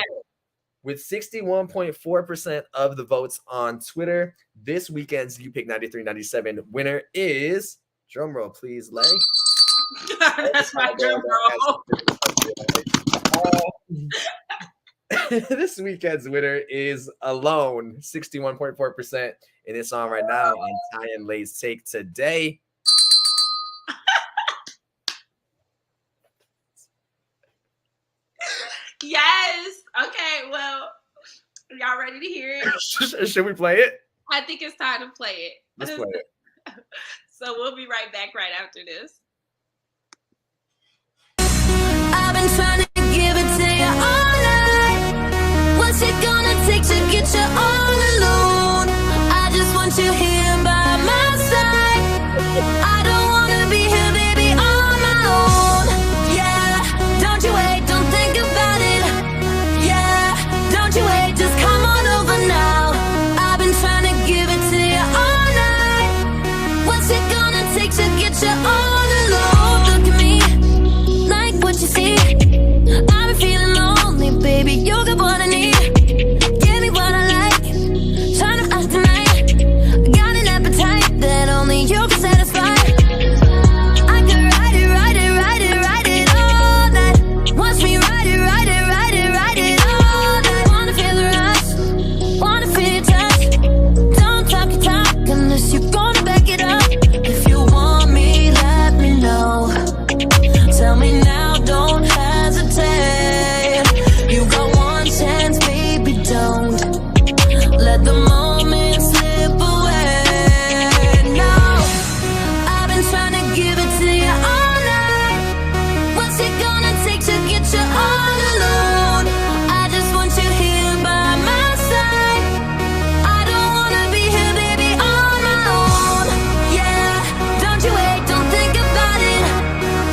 with 61.4% of the votes on Twitter, this weekend's You Pick 9397 winner is, drum roll please, Layy. That's my drum roll. This weekend's winner is Alone, 61.4%, and it's on right now on Ty and Lay's Take Today. Yes. Okay, well, y'all ready to hear it? Should we play it? I think it's time to play it. Let's play it. So we'll be right back right after this. I've been trying to give it to you all night. What's it gonna take to get you all alone? I just want you here by my side. I don't wanna be here, baby, on my own. Yeah, don't you wait, don't think about it. Yeah, don't you wait, just come on over now. I've been trying to give it to you all night. What's it gonna take to get you all alone? Look at me, like what you see. I've been feeling lonely, baby, you got what I need. Give me what I like, trying to ask tonight. Got an appetite that only you can satisfy. I can ride it all night. Watch me ride it all night. Wanna feel the rush, wanna feel your touch. Don't talk your talk unless you're gonna back it up. If you want me, let me know. Tell me now, don't hesitate. You got one chance, baby, don't let the moment slip away. No, I've been trying to give it to you all night. What's it gonna take to get you all alone? I just want you here by my side. I don't wanna be here, baby, on my own. Yeah, don't you wait, don't think about it.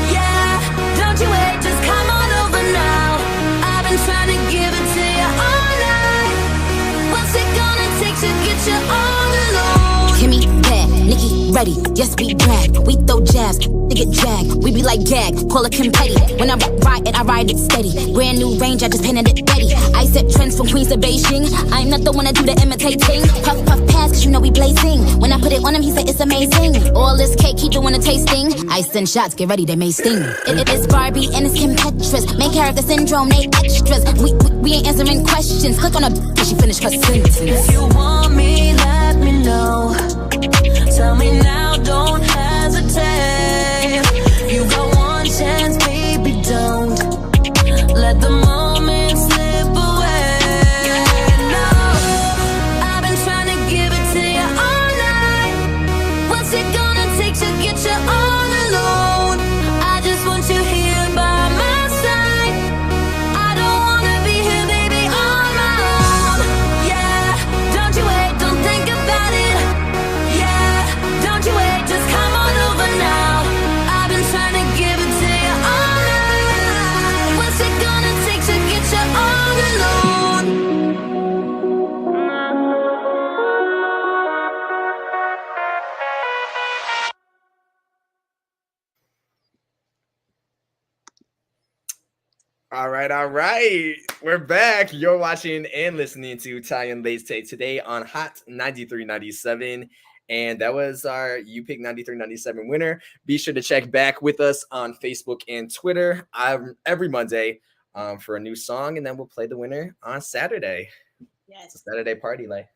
Yeah, don't you wait, just come on over now. I've been trying to give it to you all night. What's it gonna take to get you all alone? Kimmy, bad, Nikki, ready, yes, we brag. We throw jabs, they get dragged. We be like gag, call it Kim Petty. When I ride it, I ride it steady. Brand new range, I just painted it ready. I set trends from Queens to Beijing. I'm not the one to do the imitating. Puff, puff, pass, cause you know we blazing. When I put it on him, he said it's amazing. All this cake, he doing a tasting. I send shots, get ready, they may sting. It's Barbie and it's Kim Petras. Main character syndrome, they extras. We ain't answering questions. Click on her, she finished her sentence. If you want me, let me know. Tell me now, don't hesitate. You got one chance, baby, don't let the moment slip away. No, I've been trying to give it to you all night. What's it gonna take to get you all alone? I just want you here by my side. I don't wanna be here, baby, on my own. Yeah, don't you wait, don't think about it. Yeah, don't you wait, just come on All right. We're back. You're watching and listening to Ty and Lay's Take today on Hot 93.97. And that was our You Pick 93.97 winner. Be sure to check back with us on Facebook and Twitter every Monday for a new song. And then we'll play the winner on Saturday. Yes. It's a Saturday party, Lay.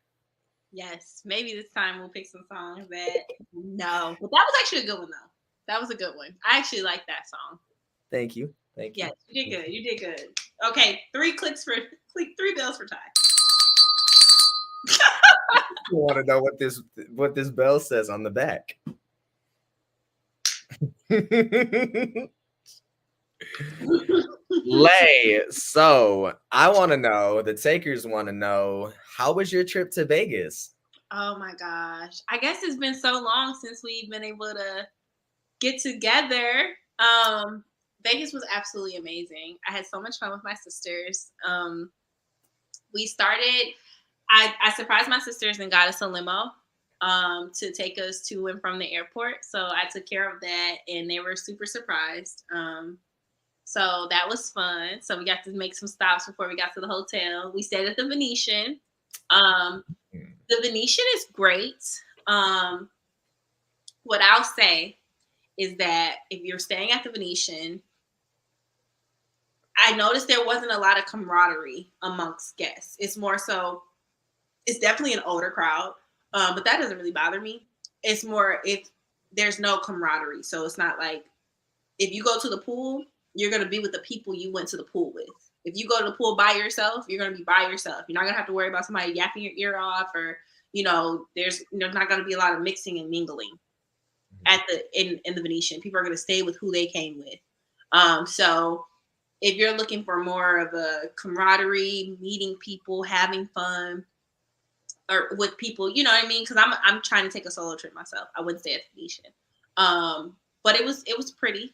Yes. Maybe this time we'll pick some songs that no. But that was actually a good one, though. That was a good one. I actually like that song. Thank you. Yes, you did good. You did good. Okay, 3 bills for Ty. You want to know what this bell says on the back? Lay, so I want to know, the takers want to know, how was your trip to Vegas? Oh my gosh. I guess it's been so long since we've been able to get together. Vegas was absolutely amazing. I had so much fun with my sisters. We started, I surprised my sisters and got us a limo to take us to and from the airport. So I took care of that and they were super surprised. So that was fun. So we got to make some stops before we got to the hotel. We stayed at the Venetian. The Venetian is great. What I'll say is that if you're staying at the Venetian, I noticed there wasn't a lot of camaraderie amongst guests. It's more so, it's definitely an older crowd, but that doesn't really bother me. It's more if there's no camaraderie. So it's not like if you go to the pool, you're going to be with the people you went to the pool with. If you go to the pool by yourself, you're going to be by yourself. You're not going to have to worry about somebody yapping your ear off or, there's not going to be a lot of mixing and mingling in the Venetian. People are going to stay with who they came with. So if you're looking for more of a camaraderie, meeting people, having fun, or with people, you know what I mean? Because I'm trying to take a solo trip myself. I wouldn't stay at the Venetian, but it was pretty.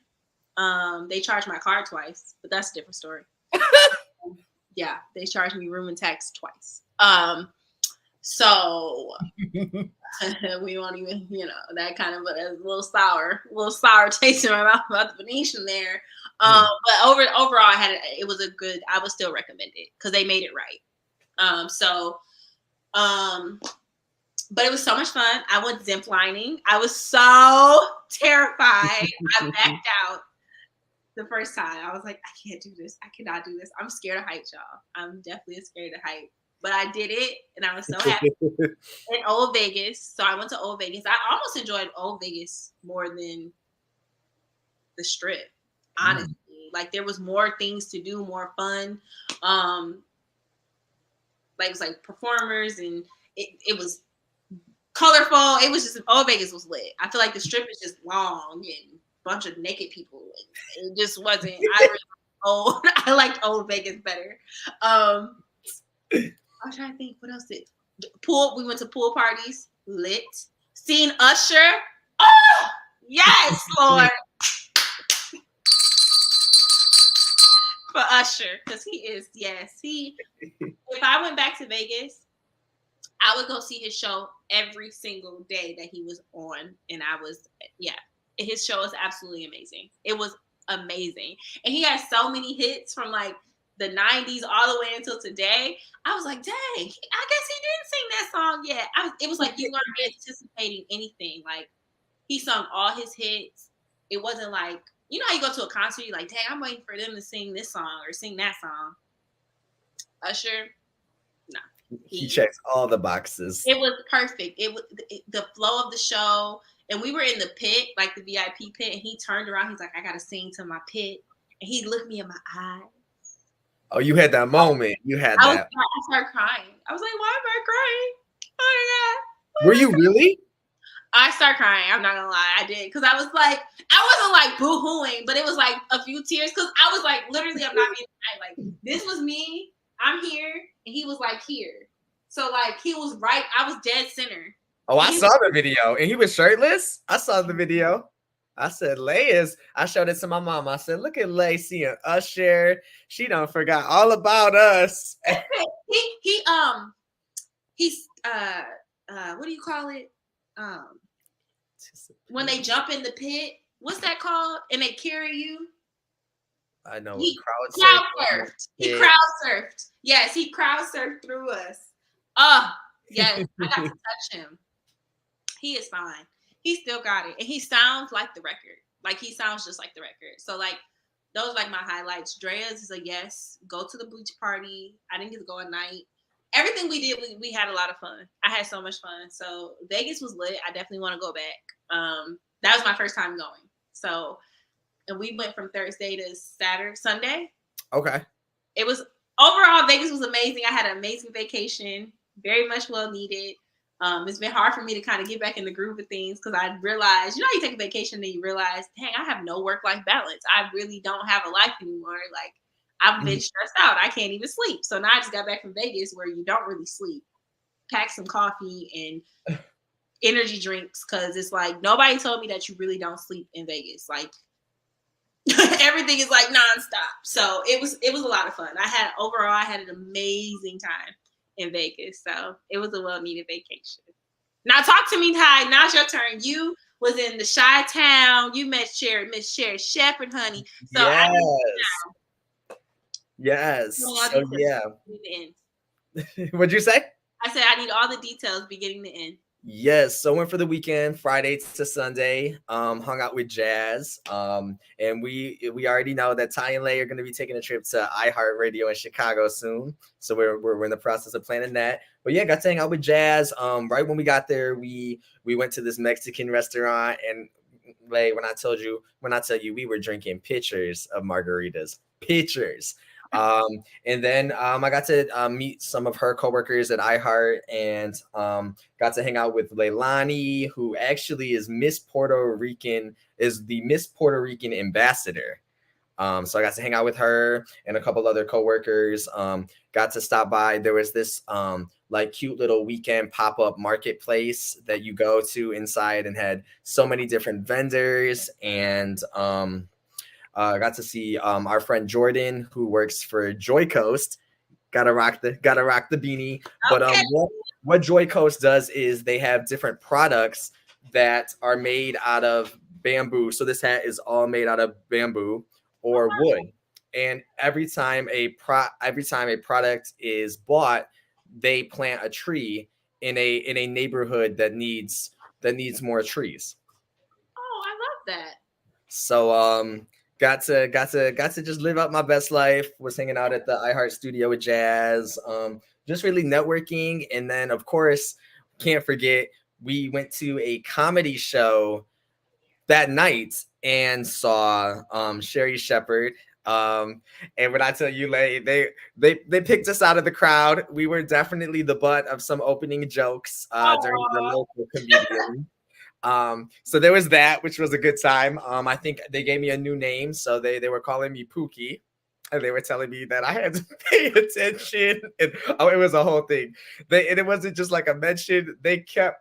They charged my card twice, but that's a different story. Yeah, they charged me room and tax twice. So we won't even, that kind of, but a little sour taste in my mouth about the Venetian there. But overall, I would still recommend it because they made it right. But it was so much fun. I went zip lining. I was so terrified. I backed out the first time. I was like, I can't do this. I cannot do this. I'm scared of heights, y'all. I'm definitely scared of heights. But I did it, and I was so happy. In Old Vegas. So I went to Old Vegas. I almost enjoyed Old Vegas more than the Strip, honestly. Like, there was more things to do, more fun. It was like performers, and it was colorful. It was just, Old Vegas was lit. I feel like the Strip is just long and a bunch of naked people. It just wasn't. I liked Old Vegas better. I'm trying to think what else did pool. We went to pool parties, lit. Seen Usher. Oh yes, Lord. For Usher, because he is, yes. If I went back to Vegas, I would go see his show every single day that he was on. And his show is absolutely amazing. It was amazing. And he has so many hits from like the 90s all the way until today. I was like, dang, I guess he didn't sing that song yet. It was like you weren't anticipating anything. Like, he sung all his hits. It wasn't like, you know how you go to a concert, you're like, dang, I'm waiting for them to sing this song or sing that song. Usher, no. He checks all the boxes. It was perfect. The flow of the show. And we were in the pit, like the VIP pit, and he turned around. He's like, I got to sing to my pit. And he looked me in my eyes. Oh, you had that moment. You had that. I started crying. I was like, why am I crying? Oh my God. Were you really? I started crying. I'm not gonna lie, I did, because I was like, I wasn't like boo-hooing, but it was like a few tears, because I was like, literally, I'm not being like, this was me. I'm here, and he was like here. So like, he was right. I was dead center. Oh, I saw the video, and he was shirtless. I saw the video. I said, I showed it to my mom. I said, look at Lay seeing Usher. She done forgot all about us. He's what do you call it? When they jump in the pit, what's that called? And they carry you. I know. He Crowd crowd surfed. He crowd surfed. Yes, he crowd surfed through us. Oh, yes. I got to touch him. He is fine. He still got it. And he sounds like the record. Like, he sounds just like the record. So, like, those are, like, my highlights. Drea's is a yes. Go to the bleach party. I didn't get to go at night. Everything we did, we had a lot of fun. I had so much fun. So, Vegas was lit. I definitely want to go back. That was my first time going. So, and we went from Thursday to Sunday. Okay. It was, overall, Vegas was amazing. I had an amazing vacation. Very much well needed. It's been hard for me to kind of get back in the groove of things because I realized, you take a vacation and you realize, dang, I have no work-life balance. I really don't have a life anymore. Like, I've been stressed out. I can't even sleep. So now I just got back from Vegas where you don't really sleep. Pack some coffee and energy drinks because it's like, nobody told me that you really don't sleep in Vegas. Like, everything is like nonstop. So it was a lot of fun. I had an amazing time in Vegas. So it was a well-needed vacation. Now talk to me, Ty. Now it's your turn. You was in the Chi-Town. You met Miss Sherri Shepherd, honey. So yes. So yeah. What'd you say? I said I need all the details beginning to end. Yes, so went for the weekend, Friday to Sunday. Hung out with Jazz. And we already know that Ty and Layy are going to be taking a trip to iHeartRadio in Chicago soon. So we're in the process of planning that. But yeah, got to hang out with Jazz. Right when we got there, we went to this Mexican restaurant, and Layy, when I tell you, we were drinking pitchers of margaritas, pitchers. And then I got to meet some of her coworkers at iHeart, and got to hang out with Leilani, who actually is the Miss Puerto Rican ambassador. So I got to hang out with her and a couple other coworkers. Got to stop by. There was this like cute little weekend pop-up marketplace that you go to inside, and had so many different vendors, and got to see our friend Jordan, who works for Joy Coast. Gotta rock the beanie. But what Joy Coast does is they have different products that are made out of bamboo. So this hat is all made out of bamboo or wood. And every time a product is bought, they plant a tree in a neighborhood that needs more trees. Oh, I love that. So got to just live out my best life. Was hanging out at the iHeart studio with Jazz. Just really networking. And then of course, can't forget, we went to a comedy show that night and saw Sherri Shepherd. And when I tell you, Layy, they picked us out of the crowd. We were definitely the butt of some opening jokes during the local comedian. So there was that, which was a good time. I think they gave me a new name, so they were calling me Pookie, and they were telling me that I had to pay attention. And it was a whole thing. And it wasn't just like a mention. They kept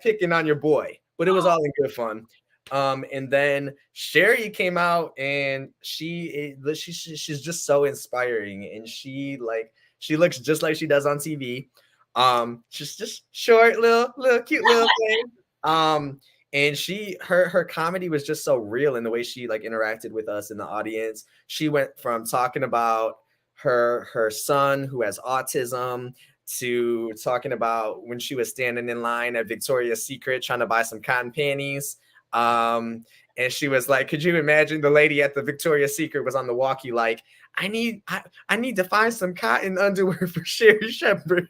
picking on your boy, but it was all in good fun. And then Sherri came out, and she's just so inspiring, and she looks just like she does on TV. She's just short, little cute little thing. And her comedy was just so real in the way she like interacted with us in the audience. She went from talking about her son who has autism to talking about when she was standing in line at Victoria's Secret trying to buy some cotton panties. And she was like, could you imagine the lady at the Victoria's Secret was on the walkie like, I need to find some cotton underwear for Sherri Shepherd.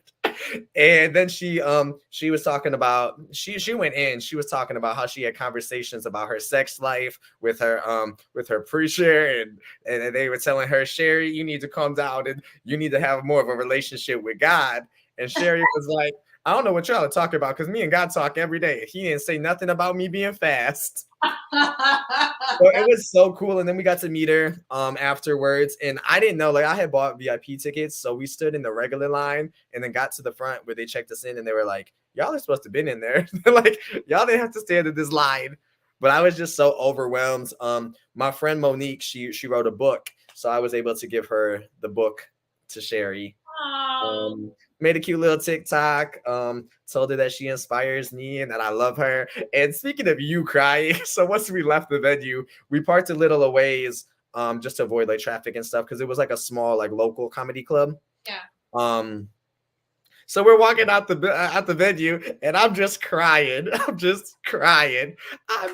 And then she was talking about she went in. She was talking about how she had conversations about her sex life with her preacher, and they were telling her, Sherri, you need to calm down and you need to have more of a relationship with God. And Sherri was like, I don't know what y'all are talking about because me and God talk every day. He didn't say nothing about me being fast. So it was so cool. And then we got to meet her afterwards. And I didn't know, like I had bought VIP tickets. So we stood in the regular line and then got to the front where they checked us in, and they were like, y'all are supposed to have been in there. Like, y'all didn't have to stand in this line. But I was just so overwhelmed. My friend Monique, she wrote a book. So I was able to give her the book to Sherri. Made a cute little TikTok, told her that she inspires me and that I love her. And speaking of you crying, so once we left the venue, we parked a little a ways just to avoid like traffic and stuff, because it was like a small like local comedy club. Yeah. So we're walking out the venue, and I'm just crying. I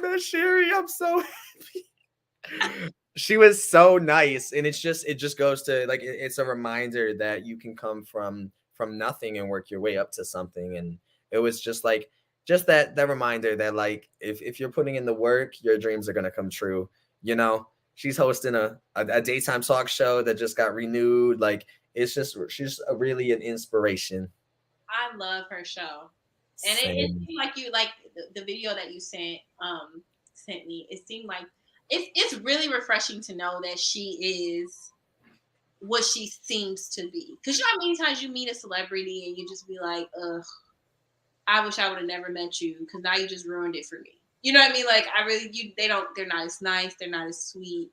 miss Sherri. I'm so happy. She was so nice, and it just goes to like it's a reminder that you can come from nothing and work your way up to something. And it was just that reminder that like if you're putting in the work, your dreams are gonna come true. You know, she's hosting a daytime talk show that just got renewed. Like she's really an inspiration. I love her show, and it seemed like you like the video that you sent me. It seemed like it's really refreshing to know that she is what she seems to be. Because you know how many times you meet a celebrity and you just be like, ugh, I wish I would have never met you because now you just ruined it for me. You know what I mean? Like they're not as nice, they're not as sweet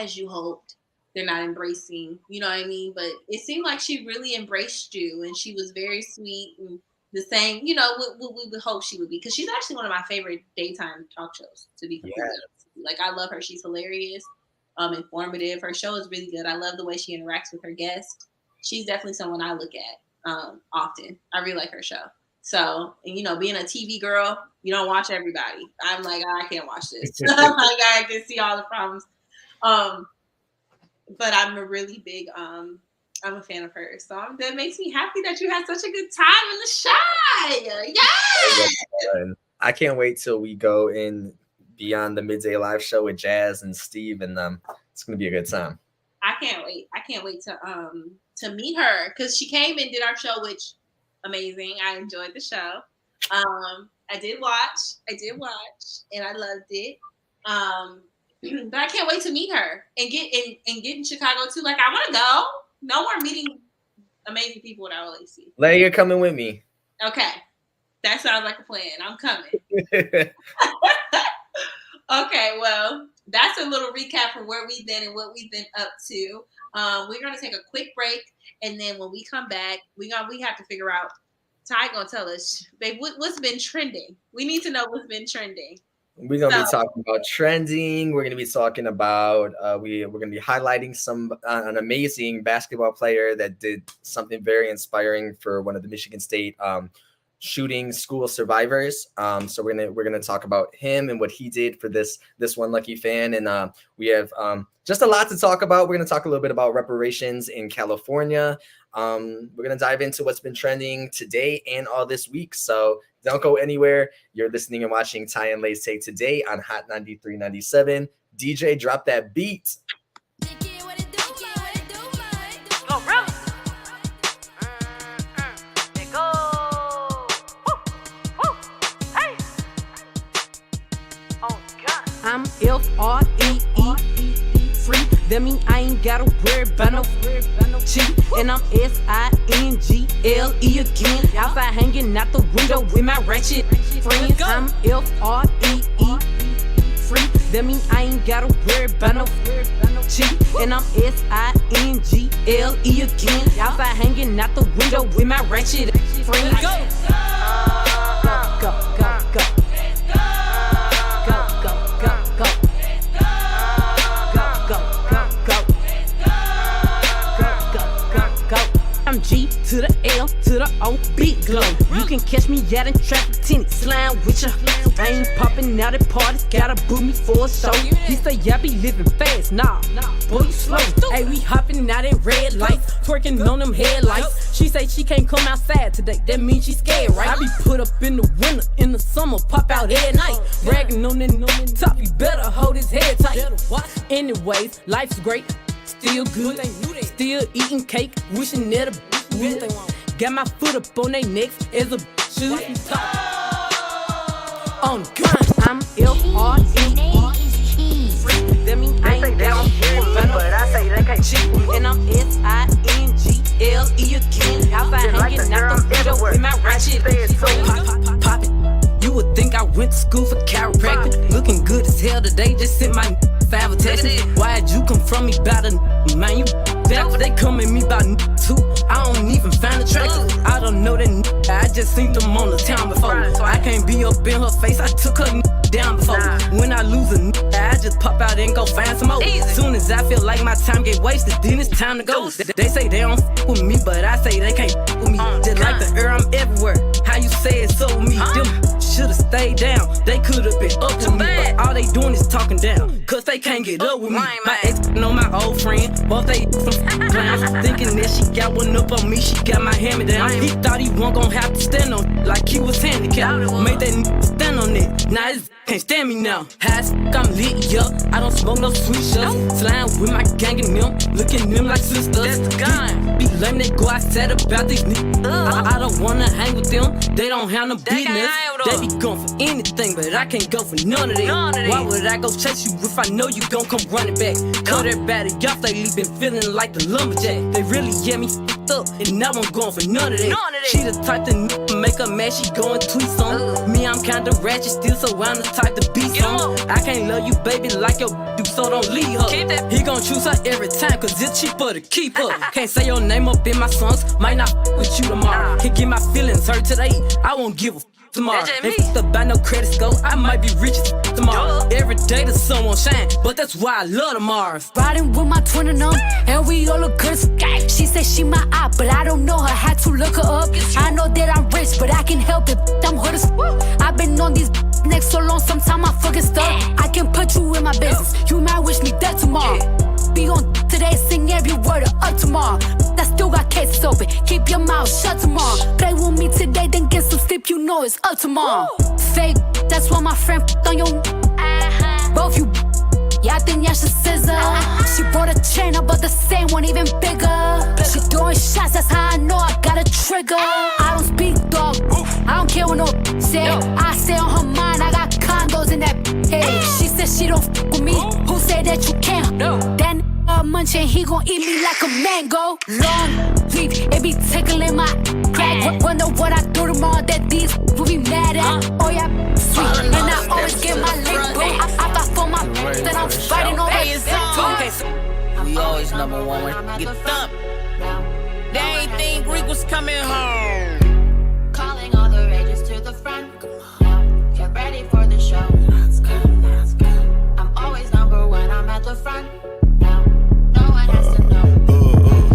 as you hoped. They're not embracing, you know what I mean? But it seemed like she really embraced you, and she was very sweet and the same, you know, what we would hope she would be. Because she's actually one of my favorite daytime talk shows, to be completely honest. Like, I love her. She's hilarious, informative. Her show is really good. I love the way she interacts with her guests. She's definitely someone I look at often. I really like her show. So, and you know, being a TV girl, you don't watch everybody. I'm like, I can't watch this. Like, I can see all the problems. But I'm a really big, I'm a fan of hers. So that makes me happy that you had such a good time in the Shy. Yes! I can't wait till we go in beyond the midday live show with Jazz and Steve, and it's gonna be a good time. I can't wait. I can't wait to meet her, because she came and did our show, which amazing. I enjoyed the show. I did watch, and I loved it. But I can't wait to meet her and get in Chicago too. Like, I want to go. No more meeting amazing people at LAC. Layy, you're coming with me. Okay, that sounds like a plan. I'm coming. Okay, well, that's a little recap from where we've been and what we've been up to. We're gonna take a quick break, and then when we come back, we have to figure out. Ty gonna tell us, babe, what's been trending. We need to know what's been trending. We're going to be talking about trending. We're going to be talking about, we're going to be highlighting an amazing basketball player that did something very inspiring for one of the Michigan State shooting school survivors. So we're going to talk about him and what he did for this one lucky fan. And we have just a lot to talk about. We're going to talk a little bit about reparations in California. We're going to dive into what's been trending today and all this week. So don't go anywhere. You're listening and watching Ty and Lay's Take today on Hot 93.97. DJ, drop that beat. I'm F-R-E-E free. That mean I ain't gotta worry about no cheat. And I'm S-I-N-G-L-E again. Outside hanging out the window with my ratchet friends. I'm F-R-E-E free. That mean I ain't gotta worry about no cheat. And I'm S-I-N-G-L-E again. Outside hanging out the window with my ratchet friends. Go, go, go, go. I'm G to the L to the O, big glow. You can catch me out in traffic, tinted slime with ya. I ain't popping out at parties, gotta book me for a show. He say, yeah, I be living fast, nah, boy, you slow. Hey, we hopping out in red lights, twerking on them headlights. She say she can't come outside today, that means she scared, right? I be put up in the winter, in the summer, pop out at night. Bragging on that top, you better hold his head tight. Anyways, life's great. Still good, still eating cake, wishing that a would. Got my foot up on they necks as a shoot. On gun, I'm F-R-E-E free. That mean I ain't down but I say they can't cheat. And I'm S-I-N-G-L-E again. Outside hanging out the window with my ratchet. Pop it. You would think I went to school for chiropractic. Looking good as hell today, just sent my 5 text. Why'd you come from me about a man? You that they come at me about too. I don't even find attractive. I don't know that I just seen them on the town before. I can't be up in her face. I took her down before. When I lose a nigga, I just pop out and go find some more. Soon as I feel like my time get wasted, then it's time to go. They say they don't f with me, but I say they can't f with me. Just like the air, I'm everywhere. How you say it, so with me. Them should've stayed down. They could've been up to me, but all they doing is talking down. Cause they can't get up with me. My ex know my old friend, both they some clowns. Thinking that she got one up on me, she got my hammer down. He thought he wasn't gonna have to stand on like he was handicapped. Made that stand on it. Now his can't stand me now. High as I'm lit, yeah. I don't smoke no sweet shots. Slime with my gang and them, looking them like sisters. That's the gun. Be lame, they go outside about these niggas. I don't wanna hang with them. They don't have no business. They be going for anything, but I can't go for none of that. Why would I go chase you if I know you gon' come running back? Cut everybody off, lately been feeling like the lumberjack. They really get me up, and now I'm going for none of that. She the type to make her mad, she going tweets on me. I'm kinda ratchet still, so I'm the type to be some. I can't love you, baby, like your do, so don't leave her. He gon' choose her every time, cause it's cheaper to keep her. Can't say your name up in my songs, might not with you tomorrow. Can get my feelings hurt today, I won't give a tomorrow. If the buy no credit score, I might be rich as tomorrow. Every day the sun won't shine, but that's why I love tomorrow. Riding with my twin and them, and we all look good as She said she my eye, but I don't know her, had to look her up. I know that I'm rich, but I can help it, I'm hood as I've been on these next so long, sometimes I fucking stuck. I can put you in my business, you might wish me dead tomorrow. Be on today, sing every word of up tomorrow. I still got cases open, keep your mouth shut tomorrow. Play with me today, then get some sleep, you know it's up tomorrow. Fake, that's why my friend on your both you. Yeah, I think y'all should scissor. She brought a chain, but the same one even bigger. She throwing shots, that's how I know I got a trigger. I don't speak dog, I don't care what no say. I say on her mind, I got condos in that hey. She said she don't f with me, who say that you can't? Then munching, he gon' eat me like a mango. Long leaf, it be tickling my crack. Wonder what I do tomorrow that these will be mad at. Oh yeah, sweet, and I always get my lick bro. I got for my that I'm fighting over it. We always number one when get thumped. They ain't think Greek was coming home. Calling all the rages to the front. Get ready for the show. I'm always number one, I'm at the front. No one has to know.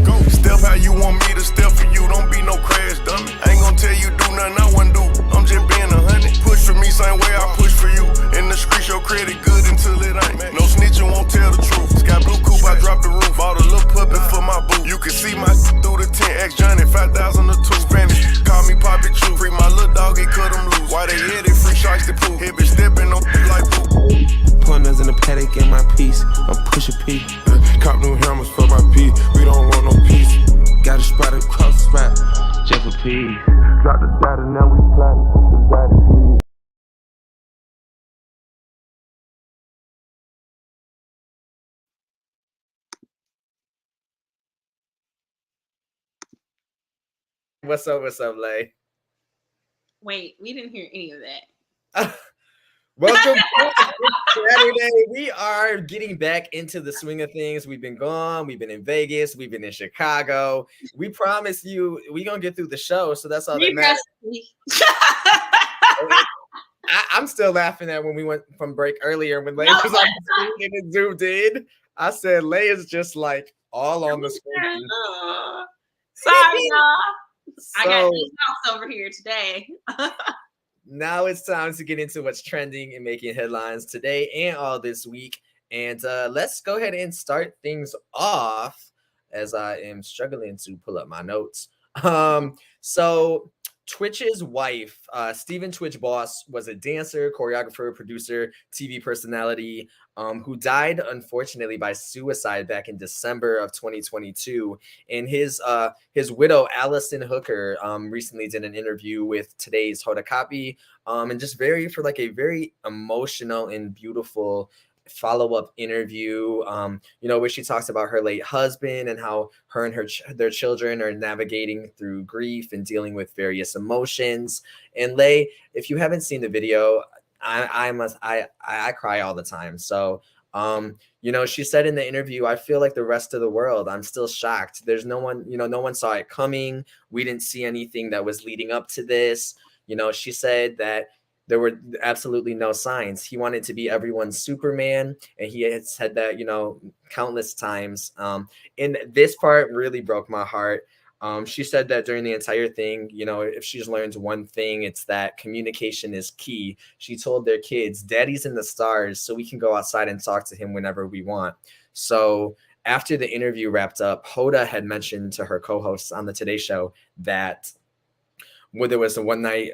Go step how you want me to step for you. Don't be no crash dummy. I ain't gonna tell you do nothing I wouldn't do. I'm just being 100. Push for me, same way I push for you. In the streets, your credit good until it ain't. No snitching won't tell the truth. Sky blue coupe, I dropped the roof. Bought a little puppet for my boo. You can see my through the 10X Johnny, 5,000 or 2 Spanish. Call me Poppy True. Free my little dog, he cut him loose. Why they hit it? Free sharks to poo. Hit bitch stepping on like poo. Pointers in the paddock in my piece. I'm push a P. Cop new hammers for my P. We don't want no peace. Got a spot across the spot. Just a P. Drop the data, now we plotting. We got a P. What's up, Lay? Wait, we didn't hear any of that. Welcome back. Saturday. We are getting back into the swing of things. We've been gone. We've been in Vegas. We've been in Chicago. We promise you we're going to get through the show. So that's all that matters. I'm still laughing at when we went from break earlier when Lay was on the screen and it zoomed in. I said, Lay is just like all on the screen. Sorry, y'all. So, I got these house over here today. Now it's time to get into what's trending and making headlines today and all this week. And let's go ahead and start things off as I am struggling to pull up my notes. So Twitch's wife, Steven Twitch Boss, was a dancer, choreographer, producer, TV personality who died, unfortunately, by suicide back in December of 2022. And his widow, Allison Hooker, recently did an interview with today's Hoda Copy, and just for a very emotional and beautiful follow-up interview, where she talks about her late husband and how her and their children are navigating through grief and dealing with various emotions. And Lay, if you haven't seen the video, I cry all the time. So she said in the interview, I feel like the rest of the world. I'm still shocked. There's no one saw it coming. We didn't see anything that was leading up to this. She said that there were absolutely no signs. He wanted to be everyone's Superman, and he had said that, countless times. And this part really broke my heart. She said that during the entire thing, if she's learned one thing, it's that communication is key. She told their kids, Daddy's in the stars, so we can go outside and talk to him whenever we want. So after the interview wrapped up, Hoda had mentioned to her co-hosts on the Today Show that where there was the one night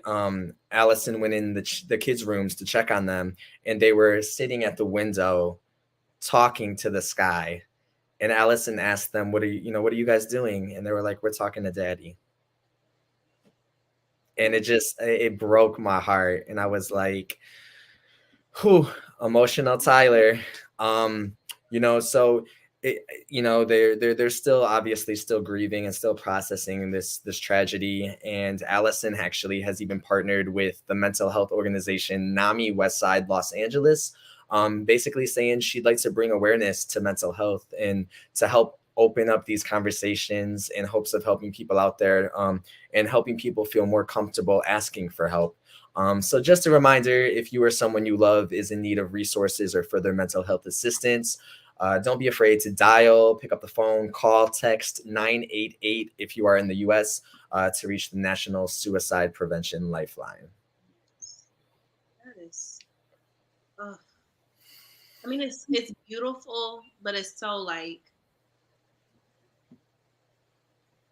Allison went in the kids' rooms to check on them, and they were sitting at the window talking to the sky. And Allison asked them, what are you guys doing? And they were like, we're talking to Daddy. And it broke my heart. And I was like, whew, emotional Tyler. So they're still obviously still grieving and still processing this tragedy. And Allison actually has even partnered with the mental health organization NAMI Westside Los Angeles, basically saying she'd like to bring awareness to mental health and to help open up these conversations in hopes of helping people out there, and helping people feel more comfortable asking for help. So just a reminder, if you or someone you love is in need of resources or further mental health assistance, don't be afraid to dial, pick up the phone, call, text 988 if you are in the US, to reach the National Suicide Prevention Lifeline. That is, I mean, it's beautiful, but it's so like,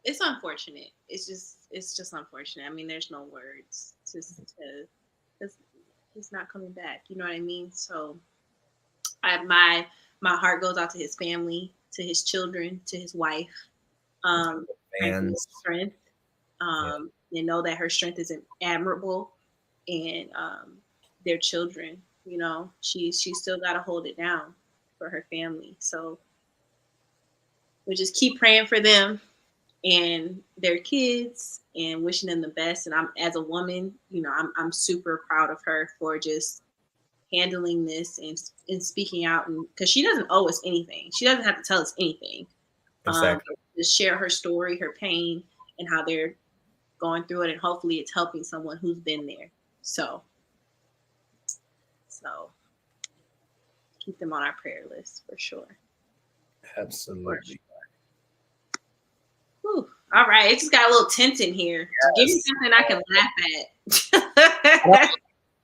it's unfortunate. It's just unfortunate. I mean, there's no words because he's not coming back. You know what I mean? So my heart goes out to his family, to his children, to his wife. And strength. They know that her strength is admirable, and their children. She still got to hold it down for her family. So we just keep praying for them and their kids and wishing them the best. And I'm, as a woman, I'm super proud of her for just handling this and speaking out, and because she doesn't owe us anything. She doesn't have to tell us anything. Exactly. Just share her story, her pain, and how they're going through it, and hopefully it's helping someone who's been there. So keep them on our prayer list for sure. Absolutely. Whew. All right, it just got a little tense in here. Yes. Give me something I can laugh at.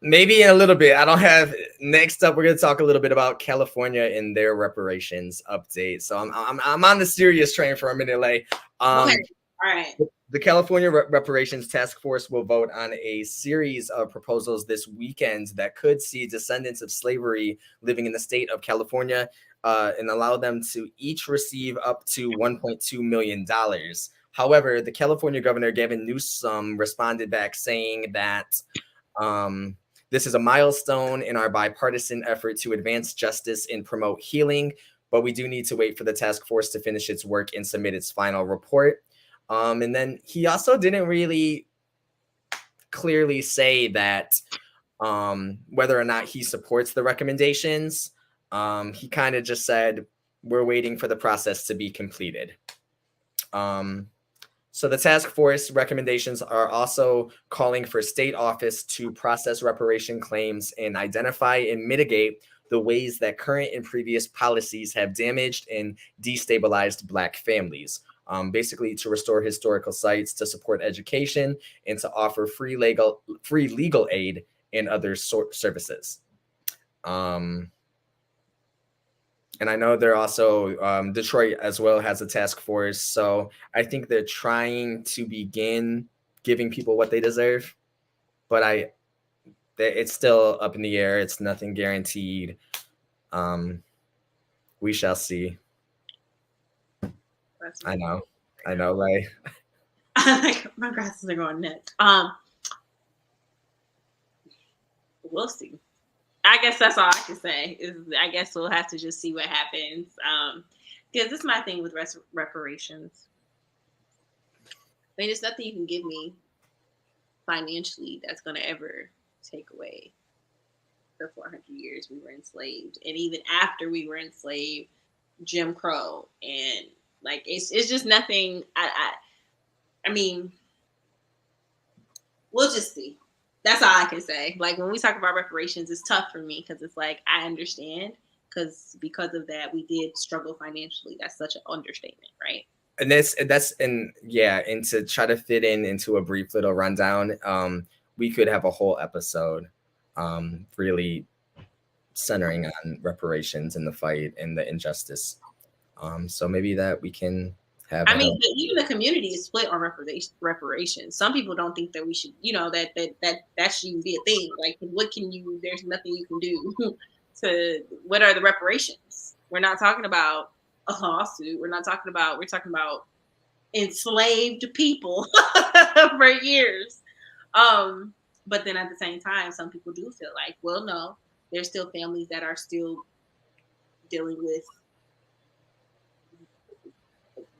Maybe in a little bit. I don't have. Next up, we're going to talk a little bit about California and their reparations update. So I'm on the serious train for a minute, Layy. Okay. All right. The California Reparations Task Force will vote on a series of proposals this weekend that could see descendants of slavery living in the state of California and allow them to each receive up to $1.2 million. However, the California governor, Gavin Newsom, responded back saying that this is a milestone in our bipartisan effort to advance justice and promote healing, but we do need to wait for the task force to finish its work and submit its final report. And then he also didn't really clearly say that whether or not he supports the recommendations. He kind of just said, we're waiting for the process to be completed. So the task force recommendations are also calling for state office to process reparation claims and identify and mitigate the ways that current and previous policies have damaged and destabilized Black families. Basically to restore historical sites, to support education, and to offer free legal aid and other services. And I know they're also, Detroit as well has a task force. So I think they're trying to begin giving people what they deserve, but it's still up in the air. It's nothing guaranteed. We shall see. I know, Layy. My glasses are going nuts. We'll see. I guess that's all I can say. I guess we'll have to just see what happens. Because this is my thing with reparations. I mean, there's nothing you can give me financially that's going to ever take away the 400 years we were enslaved. And even after we were enslaved, Jim Crow, and like it's just nothing. I mean, we'll just see. That's all I can say. Like when we talk about reparations, it's tough for me because it's like I understand because of that we did struggle financially. That's such an understatement, right? And and to try to fit into a brief little rundown, we could have a whole episode really centering on reparations and the fight and the injustice. So maybe that we can have. I mean, even the community is split on reparations. Some people don't think that we should, that shouldn't be a thing. Like, what can you? There's nothing you can do to. What are the reparations? We're not talking about a lawsuit. We're talking about enslaved people for years. But then at the same time, some people do feel like, well, no, there's still families that are still dealing with,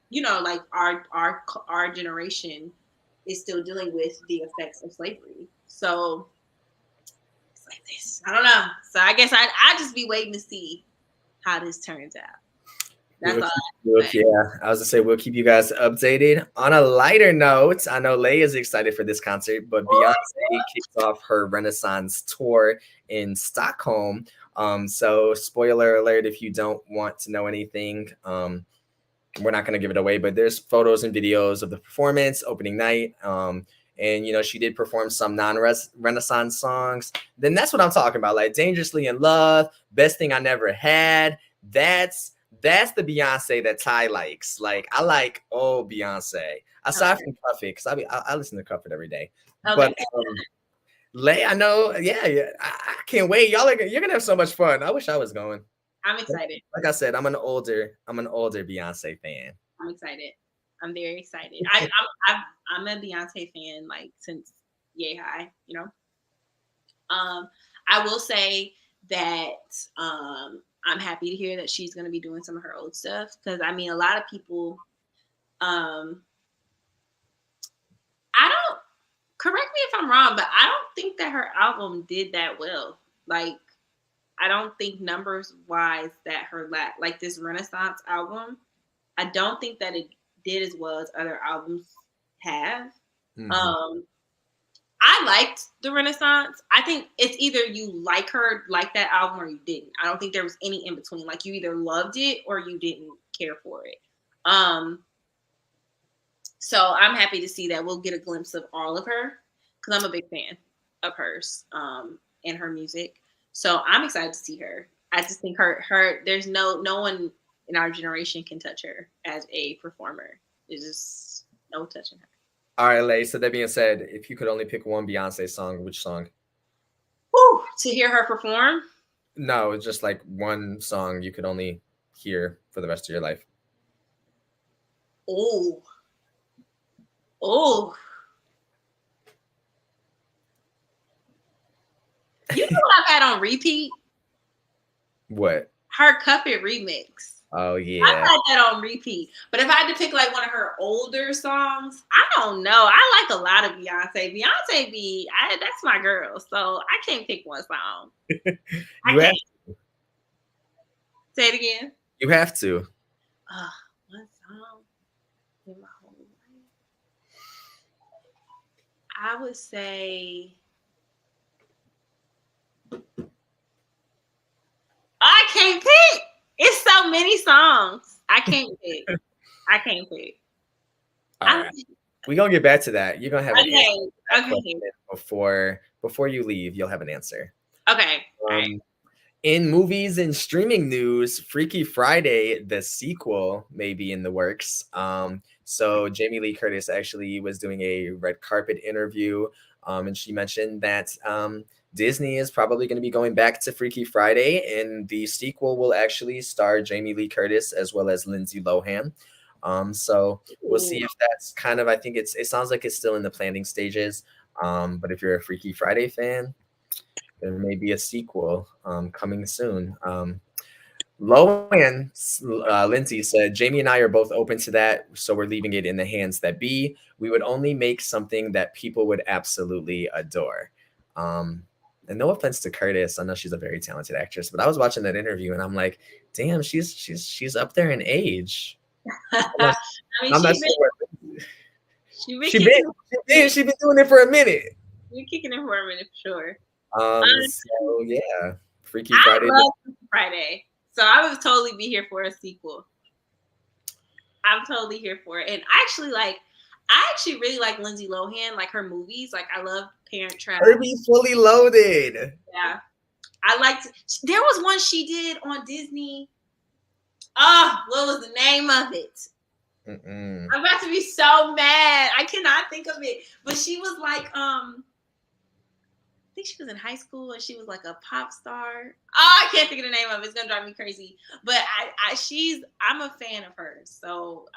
like our generation is still dealing with the effects of slavery. So it's like this. I don't know. So I guess I just be waiting to see how this turns out. That's all. I was gonna say we'll keep you guys updated. On a lighter note, I know Layy is excited for this concert, but Beyonce kicked off her Renaissance tour in Stockholm. So spoiler alert if you don't want to know anything. We're not gonna give it away, but there's photos and videos of the performance opening night. And she did perform some non-Renaissance songs. Then that's what I'm talking about, like Dangerously in Love, Best Thing I Never Had. That's the Beyonce that Ty likes. Like, I like old Beyonce. Aside from Cuff It, because I listen to Cuff It every day. Okay. But Layy, I know, I can't wait. You're gonna have so much fun. I wish I was going. I'm excited. Like I said, I'm an older Beyonce fan. I'm excited. I'm very excited. I'm a Beyonce fan like since Yay High. I will say that I'm happy to hear that she's going to be doing some of her old stuff because I mean a lot of people correct me if I'm wrong, but I don't think that her album did that well. Like I don't think numbers wise that her like this Renaissance album, I don't think that it did as well as other albums have. Mm-hmm. I liked the Renaissance. I think it's either you like that album or you didn't. I don't think there was any in between. Like you either loved it or you didn't care for it. So I'm happy to see that we'll get a glimpse of all of her because I'm a big fan of hers and her music. So I'm excited to see her. I just think her there's no one in our generation can touch her as a performer. There's just no touching her. All right, Layy. So that being said, if you could only pick one Beyonce song, which song? Woo, to hear her perform? No, it's just like one song you could only hear for the rest of your life. Oh. You know what I've had on repeat? What? Her Cuff It remix. Oh yeah. I had that on repeat. But if I had to pick like one of her older songs, I don't know. I like a lot of Beyonce. That's my girl. So I can't pick one song. Say it again. You have to. One song in my whole life. I would say I can't pick. It's so many songs. I can't pick. All right. We're going to get back to that. You're going to have an answer before you leave. You'll have an answer. Okay. All right. In movies and streaming news, Freaky Friday, the sequel, may be in the works. So Jamie Lee Curtis actually was doing a red carpet interview, and she mentioned that Disney is probably going to be going back to Freaky Friday, and the sequel will actually star Jamie Lee Curtis as well as Lindsay Lohan. So we'll see if that's kind of, I think it sounds like it's still in the planning stages. But if you're a Freaky Friday fan, there may be a sequel coming soon. Lohan, Lindsay said, Jamie and I are both open to that, so we're leaving it in the hands that be. We would only make something that people would absolutely adore. And no offense to Curtis, I know she's a very talented actress, but I was watching that interview and I'm like, damn, she's up there in age. She's been doing it for a minute. We're kicking it for a minute for sure. So yeah, Freaky I Friday. love Freaky Friday, so I would totally be here for a sequel. I'm totally here for it, and I actually really like Lindsay Lohan, like her movies. Like I love Parent Trap. Herbie Fully Loaded. Yeah, I liked. There was one she did on Disney. Oh, what was the name of it? I'm about to be so mad. I cannot think of it. But she was like, I think she was in high school and she was like a pop star. Oh, I can't think of the name of it. It's gonna drive me crazy. But I'm a fan of hers. So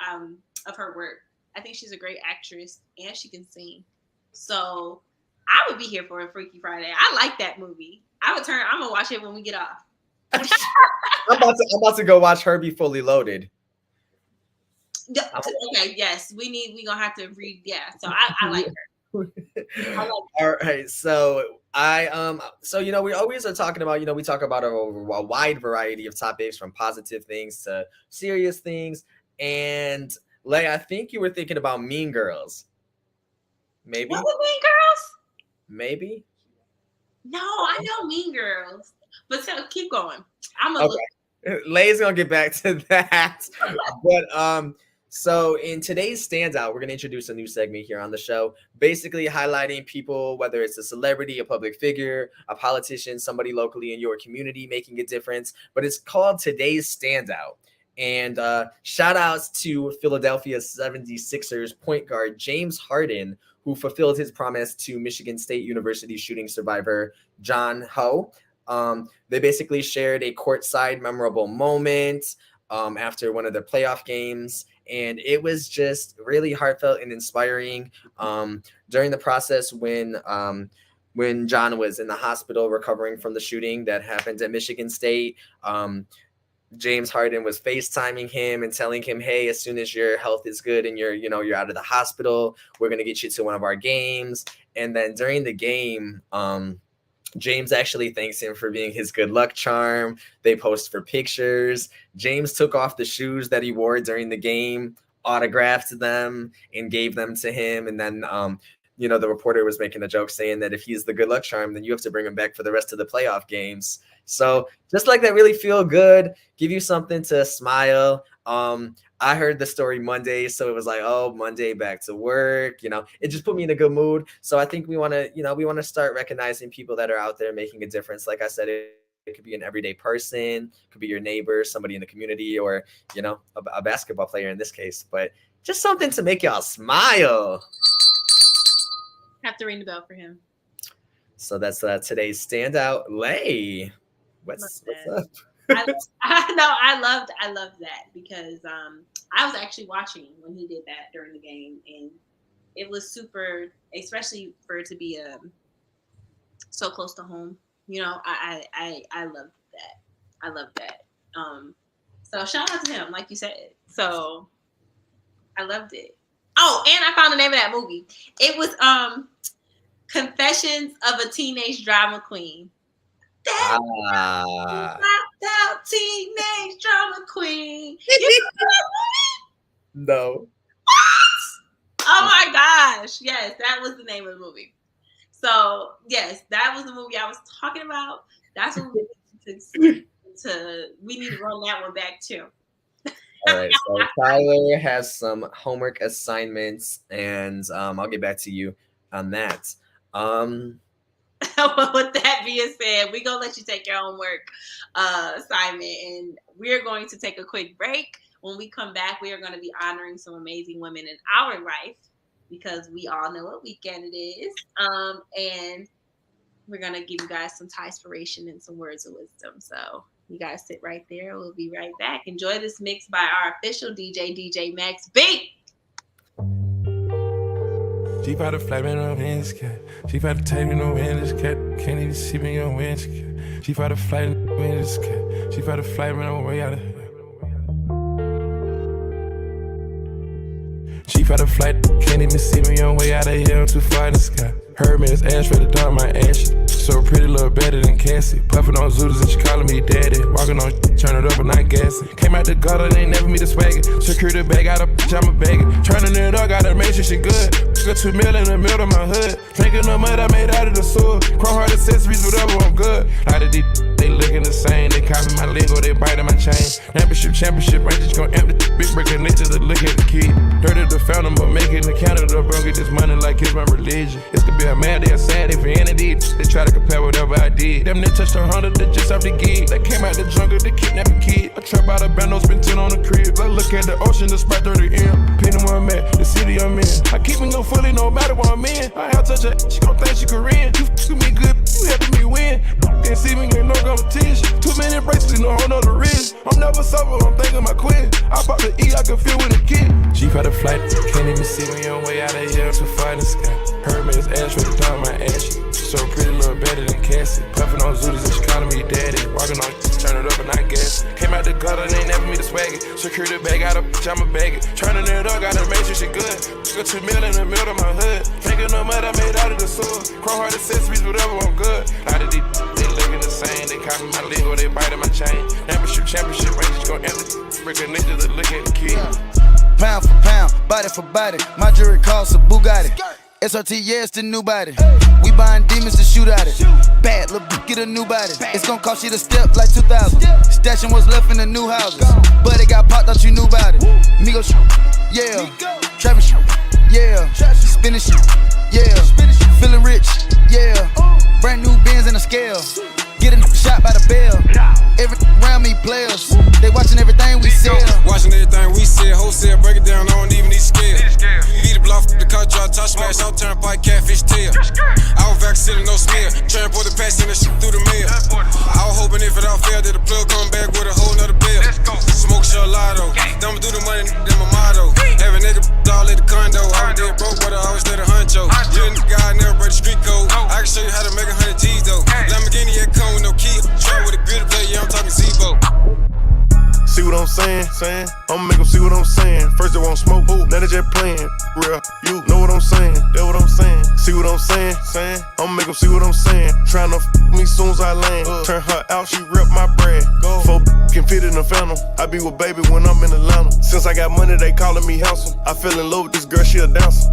of her work. I think she's a great actress and she can sing. So I would be here for a Freaky Friday. I like that movie. I'm gonna watch it when we get off. I'm about to go watch Herbie Fully Loaded. Okay, yes, we gonna have to read. Yeah, so I like her. All right, so we always are talking about, we talk about a wide variety of topics, from positive things to serious things. And Layy, I think you were thinking about Mean Girls. Maybe. Was it Mean Girls? Maybe. No, I know Mean Girls, but keep going. I'm a okay. Lay's gonna get back to that, but so in today's Standout, we're going to introduce a new segment here on the show, basically highlighting people, whether it's a celebrity, a public figure, a politician, somebody locally in your community making a difference. But it's called Today's Standout. And shout outs to Philadelphia 76ers point guard James Harden, who fulfilled his promise to Michigan State University shooting survivor John Ho. They basically shared a courtside memorable moment after one of the playoff games. And it was just really heartfelt and inspiring. During the process when John was in the hospital recovering from the shooting that happened at Michigan State, James Harden was FaceTiming him and telling him, hey, as soon as your health is good and you're out of the hospital, we're going to get you to one of our games. And then during the game, James actually thanks him for being his good luck charm. They post for pictures. James took off the shoes that he wore during the game, autographed them, and gave them to him. And then, the reporter was making a joke saying that if he's the good luck charm, then you have to bring him back for the rest of the playoff games. So just like that, really feel good, give you something to smile. I heard the story Monday, so it was like, oh, Monday back to work. It just put me in a good mood. So I think we want to start recognizing people that are out there making a difference. Like I said, it could be an everyday person, could be your neighbor, somebody in the community, or a basketball player in this case. But just something to make y'all smile. Have to ring the bell for him. So that's today's Standout. Layy, what's up? I loved that because I was actually watching when he did that during the game, and it was super, especially for it to be so close to home. I loved that. I loved that. So shout out to him, like you said. So I loved it. Oh, and I found the name of that movie. It was Confessions of a Teenage Drama Queen. That out teenage drama queen. You know that movie? No. What? Oh my gosh. Yes, that was the name of the movie. So yes, that was the movie I was talking about. That's what we need we need to run that one back too. All right. So Tyler has some homework assignments, and I'll get back to you on that. With that being said, we're going to let you take your homework assignment, and we're going to take a quick break. When we come back, we are going to be honoring some amazing women in our life because we all know what weekend it is. And we're going to give you guys some Ty-spiration and some words of wisdom. So you guys sit right there. We'll be right back. Enjoy this mix by our official DJ Max B. She about to fly me no winds, cat. She about to take me no winds, cat. Can't even see me on winds, cat. She about to fly no winds, cat. She about to fly me no way out of here. She about to fly, can't even see me on way out of here. I'm too far in the sky. Heard me his ass ready to dump my ass. So pretty, little better than Cassie. Puffin' on Zooters and she calling me daddy. Walking on, turn it up and not gassing. Came out the gutter, they ain't never me the swagger. Secure the bag, got a bitch, I'm a bagger. Turning it up, gotta make sure she good. Got 2 mil in the middle of my hood. Drinking the mud I made out of the sewer. Chrome heart accessories, whatever, I'm good. A lot of these they looking the same. They copy my lingo, they biting my chain. Championship, I just gon' empty. Big breaking into the look at the kid. Dirty the fountain, but making the counter. Bro, get this money like it's my religion. It's gonna be a mad, they a sad, if any did. They try to compare whatever I did. Them they touched 100, they just off the gig. They came out the jungle, they kidnapped a kid. I trap out a bando, spend 10 on the crib. I look at the ocean, the spot 30M. Pinning where I'm at, the city I'm in. I keep me no fully, no matter what I'm in. I have touch her, she gon' think she Korean. You f***ing me good, you helping me win. Can't see me, ain't no competition. Too many bracelets, no whole nother wrist. I'm never sober, I'm thinking my quit. I bought the E, I can feel with a kid. Jeep had a flight, can't even see me on way out of here to fly in the sky. Heard me, it's ash for the time, my ash. So pretty, little better than Cassie. Puffin' on Zooters and she calling me daddy. Walking on, turn it up and I guess. Came out the gutter, they ain't never me to swag it. Secure the bag, got a bitch, I'ma bag it. Turning it up, gotta make sure she good. Got 2 mil in the middle of my hood. Drinking the mud I made out of the sewer. Chrome heart accessories, whatever, I'm good. A lot of these they looking the same. They copy my lingo, they biting my chain. Championship, I just gon' empty. Break a nigga to look at the kid. Pound for pound, body for body. My jewelry costs a Bugatti. SRT, yeah, it's the new body. We buying demons to shoot at it. Bad, little bitch, get a new body. It's gon' cost you to step like 2,000. Stashing what's left in the new houses. But it got popped, thought you knew about it. Migo shit, yeah. Travis shit, yeah. Spinning shit, yeah. Feeling rich, yeah. Brand new Benz and a scale. Get a shot by the bell. Every around me players. They watching everything we sell. Watching everything we sell. Wholesale, break it down, I don't even need scale. Eat a block, the car drop, touch smash, out turnpike, catfish tail. I was vaccinated, no smell. Transport the pass in the shit through the mail. I was hoping if it all failed, that the plug come back with a whole nother bill. Smoke shell lotto. Dumb do the money, that's my motto. Every nigga all at the condo. I was dead broke, but I always let a huncho. You a guy, never break the street code. I can show you how to make 100 G's though. Lamborghini, that come with no key. Try with a gritty play, yeah, I'm talking Zebo. See what I'm saying? I'ma make them see what I'm saying. First they won't smoke, now they just playing. Real, you know what I'm saying? That's what I'm saying. See what I'm saying? I'ma make them see what I'm saying. Tryna f me soon as I land. Turn her out, she rip my bread. Four can fit in a phantom. I be with baby when I'm in Atlanta. Since I got money, they calling me handsome. I fell in love with this girl, she a dancer.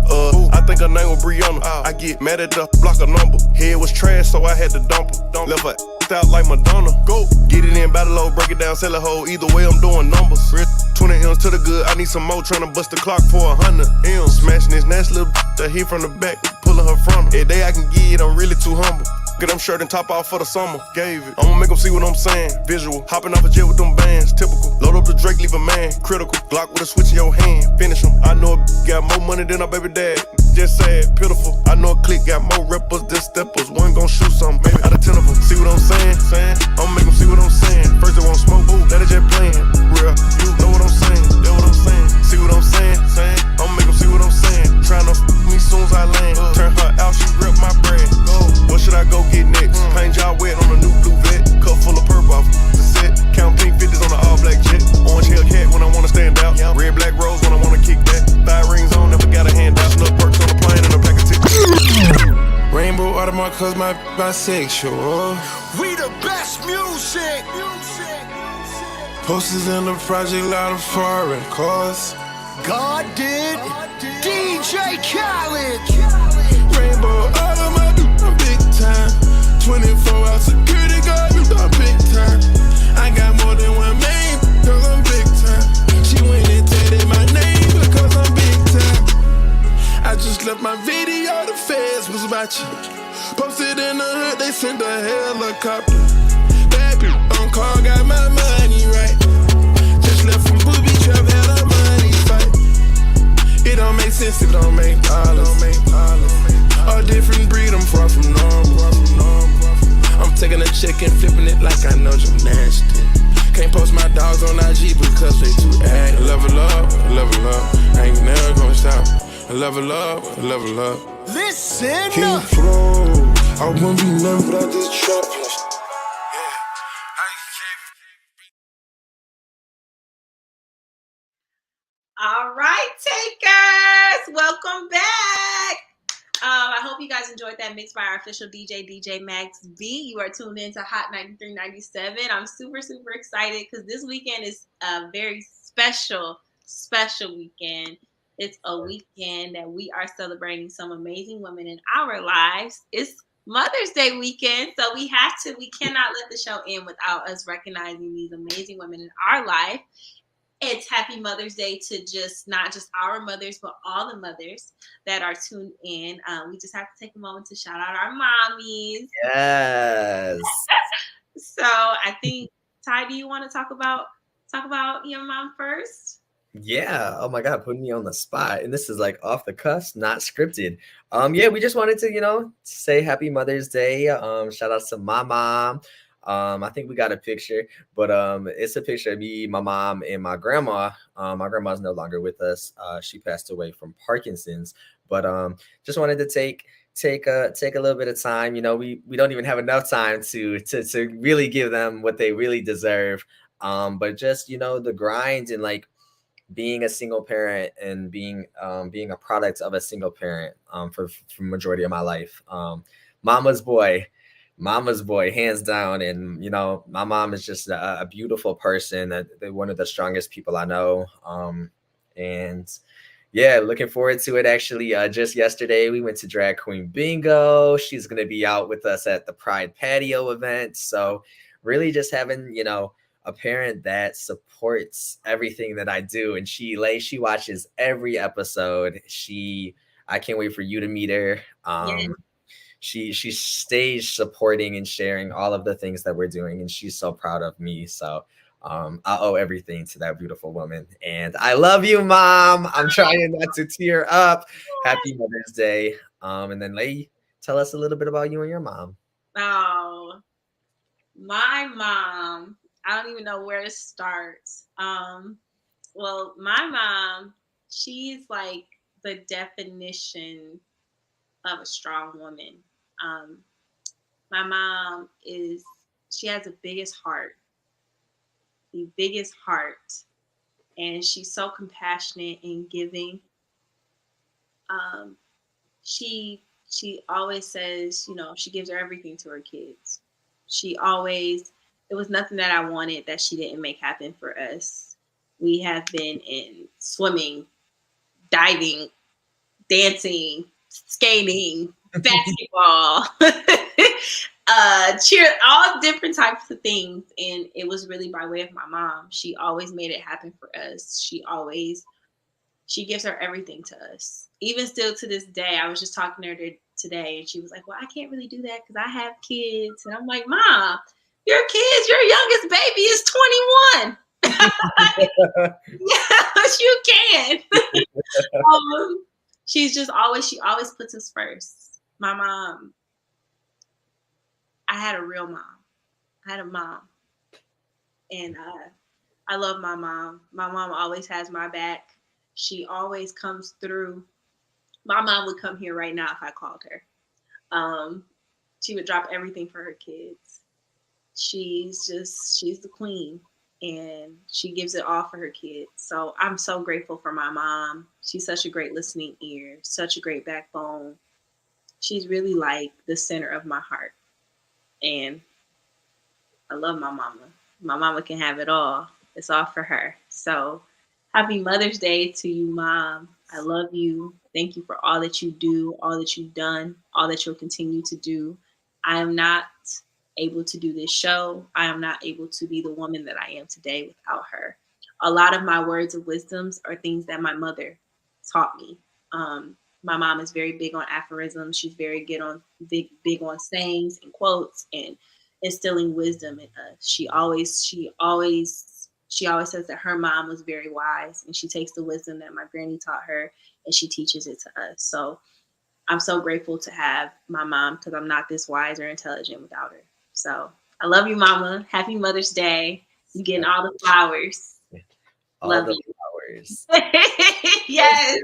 I think her name was Brianna. I get mad at the block a number. Head was trash, so I had to dump her. Left her out like Madonna. Go get it in, battle low, break it down, sell a hoe. Either way, I'm doing numbers. 20 M's to the good, I need some more. Tryna bust the clock for 100 M's. Smashing this nasty little that hit from the back, pulling her from her. Every day I can get it, I'm really too humble. Get them shirt and top off for the summer. Gave it. I'ma make them see what I'm saying. Visual. Hopping off a jet with them bands. Typical. Load up the Drake, leave a man. Critical. Glock with a switch in your hand. Finish him. I know a got more money than our baby dad. Just sad, pitiful. I know a clique got more rappers than steppers. One gon' shoot something, maybe out of 10 of them. See what I'm saying? I'ma make them see what I'm saying. First they won't smoke, that is just playing. Real, you know what I'm saying? That's what I'm saying. See what I'm saying? I'ma make them see what I'm saying. Tryna f me soon as I land. Turn her out, she rip my bread. What should I go get next? Paint job wet on a new blue vet. Cup full of purple off the set. Count pink 50s on the all black jet. Orange Hellcat when I wanna stand out. Red black rose when I wanna kick that. Thigh rings on, never got a hand out. Snuff perks on the plane and a pack of tickets. Rainbow Audemars cause my bisexual. We the best music. Posters in the project, lot of foreign cars. God did. DJ Khaled. Rainbow Audemars, I'm big time. 24-hour security guard, I'm big time. I got more than one main, cause I'm big time. She went and tatted my name because I'm big time. I just left my video, the feds was watching. Posted in the hood, they sent a helicopter. Bad bitch on call, got my money right. Just left from booby trap, had a money fight. It don't make sense, it don't make dollars. A different breed, I'm far from normal. I'm taking a check and flipping it like I know gymnastics. Can't post my dogs on IG because they too active. Level up, I ain't never gonna stop. Level up. Listen King up. Flow, I won't be nothing without this trap. All right, takers, welcome back. I hope you guys enjoyed that mix by our official DJ Max B. You are tuned in to Hot 93.97. I'm super excited because this weekend is a very special weekend. It's a weekend that we are celebrating some amazing women in our lives. It's Mother's Day weekend, so we cannot let the show end without us recognizing these amazing women in our life. It's Happy Mother's Day to not just our mothers, but all the mothers that are tuned in. We just have to take a moment to shout out our mommies. Yes. So I think, Ty, do you want to talk about your mom first? Yeah. Oh my God, putting me on the spot. And this is like off the cuff, not scripted. Yeah, we just wanted to, say Happy Mother's Day. Shout out to my mom. I think we got a picture, but it's a picture of me, my mom, and my grandma. My grandma's no longer with us. She passed away from Parkinson's. But just wanted to take a little bit of time. We don't even have enough time to really give them what they really deserve. But just the grind and like being a single parent and being a product of a single parent for majority of my life. Mama's boy, hands down. And my mom is just a beautiful person, one of the strongest people I know. And yeah, looking forward to it. Actually, just yesterday we went to Drag Queen Bingo. She's gonna be out with us at the Pride Patio event. So really just having a parent that supports everything that I do. And she watches every episode. I can't wait for you to meet her. She stays supporting and sharing all of the things that we're doing, and she's so proud of me. So I owe everything to that beautiful woman. And I love you, Mom. I'm trying not to tear up. Happy Mother's Day. And then Layy, tell us a little bit about you and your mom. Oh, my mom. I don't even know where to start. Well, my mom, she's like the definition of a strong woman. My mom she has the biggest heart, and she's so compassionate and giving. She always says, she gives everything to her kids. It was nothing that I wanted that she didn't make happen for us. We have been in swimming, diving, dancing, skating, basketball, cheer, all different types of things. And it was really by way of my mom. She always made it happen for us. She gives her everything to us. Even still to this day, I was just talking to her today, and she was like, well, I can't really do that because I have kids. And I'm like, Mom, your youngest baby is 21. Yes, you can. She always puts us first. My mom, I had a real mom. I had a mom. And I love my mom. My mom always has my back. She always comes through. My mom would come here right now if I called her. She would drop everything for her kids. She's the queen, and she gives it all for her kids. So I'm so grateful for my mom. She's such a great listening ear, such a great backbone. She's really like the center of my heart. And I love my mama. My mama can have it all. It's all for her. So happy Mother's Day to you, Mom. I love you. Thank you for all that you do, all that you've done, all that you'll continue to do. I am not able to do this show. I am not able to be the woman that I am today without her. A lot of my words of wisdoms are things that my mother taught me. My mom is very big on aphorisms. She's very big on sayings and quotes and instilling wisdom in us. She always says that her mom was very wise, and she takes the wisdom that my granny taught her and she teaches it to us. So I'm so grateful to have my mom, because I'm not this wise or intelligent without her. So I love you, Mama. Happy Mother's Day. You getting all the flowers. Love you. Flowers. Yes.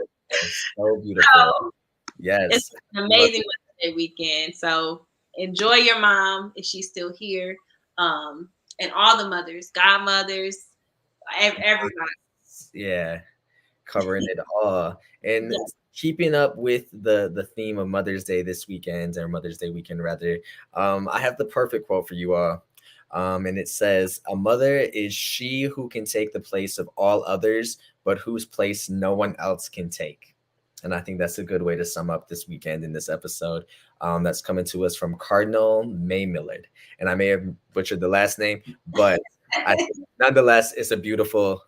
So beautiful. So, yes. It's an amazing Mother's Day weekend. So enjoy your mom if she's still here. And all the mothers, godmothers, everybody. Yeah. Covering it all. And yes, keeping up with the theme of Mother's Day this weekend, or Mother's Day weekend rather, I have the perfect quote for you all. And it says, "A mother is she who can take the place of all others, but whose place no one else can take." And I think that's a good way to sum up this weekend in this episode. That's coming to us from Cardinal May Millard. And I may have butchered the last name, but nonetheless, it's a beautiful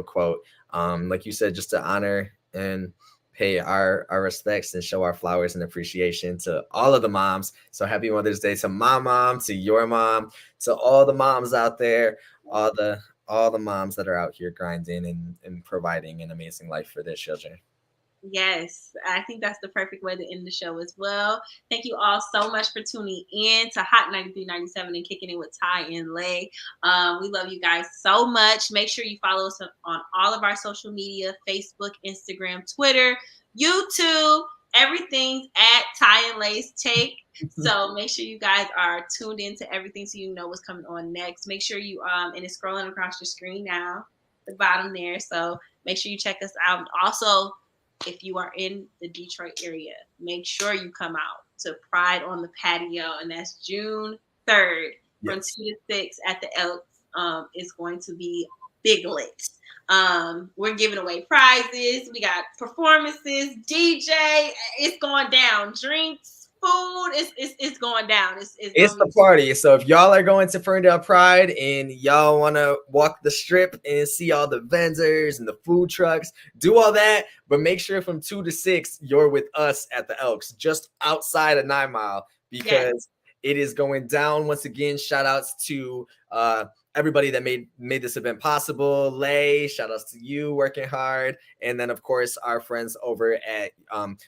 quote. Like you said, just to honor and pay our respects and show our flowers and appreciation to all of the moms. So happy Mother's Day to my mom, to your mom, to all the moms out there, all the moms that are out here grinding and providing an amazing life for their children. Yes, I think that's the perfect way to end the show as well. Thank you all so much for tuning in to Hot 93.97 and kicking it with Ty and Layy. We love you guys so much. Make sure you follow us on all of our social media, Facebook, Instagram, Twitter, YouTube. Everything's at Ty and Lay's Take. So make sure you guys are tuned into everything so you know what's coming on next. Make sure you, and it's scrolling across your screen now, the bottom there. So make sure you check us out. Also, if you are in the Detroit area, make sure you come out to Pride on the Patio, and that's June 3rd from 2 to 6 at the Elks. It's going to be big lit. We're giving away prizes. We got performances, DJ. It's going down. Drinks, food. It's going down. It's the party. So if y'all are going to Ferndale Pride and y'all want to walk the strip and see all the vendors and the food trucks, do all that. But make sure from 2 to 6, you're with us at the Elks, just outside of 9 Mile, because it is going down. Once again, shout outs to everybody that made this event possible. Layy, shout outs to you working hard. And then, of course, our friends over at,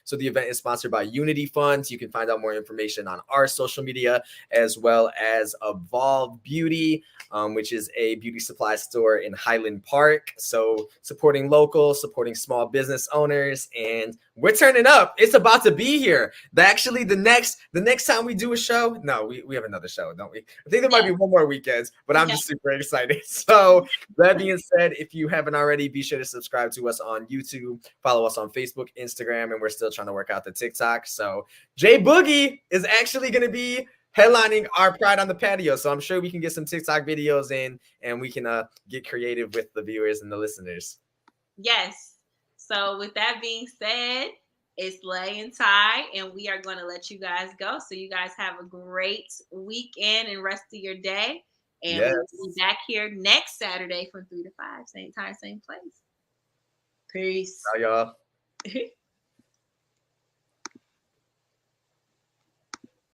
so the event is sponsored by Unity Funds. You can find out more information on our social media, as well as Evolve Beauty, which is a beauty supply store in Highland Park. So supporting local, supporting small business owners, and we're turning up. It's about to be here. Actually, the next time we do a show, no, we have another show, don't we? I think there might be one more weekends, but I'm just super excited. So that being said, if you haven't already, be sure to subscribe to us on YouTube, follow us on Facebook, Instagram, and we're still trying to work out the TikTok. So Jay Boogie is actually going to be headlining our Pride on the Patio. So I'm sure we can get some TikTok videos in, and we can get creative with the viewers and the listeners. Yes. So with that being said, it's Layy and Ty, and we are going to let you guys go. So you guys have a great weekend and rest of your day. And we'll be back here next Saturday from 3 to 5. Same time, same place. Peace. Bye, y'all.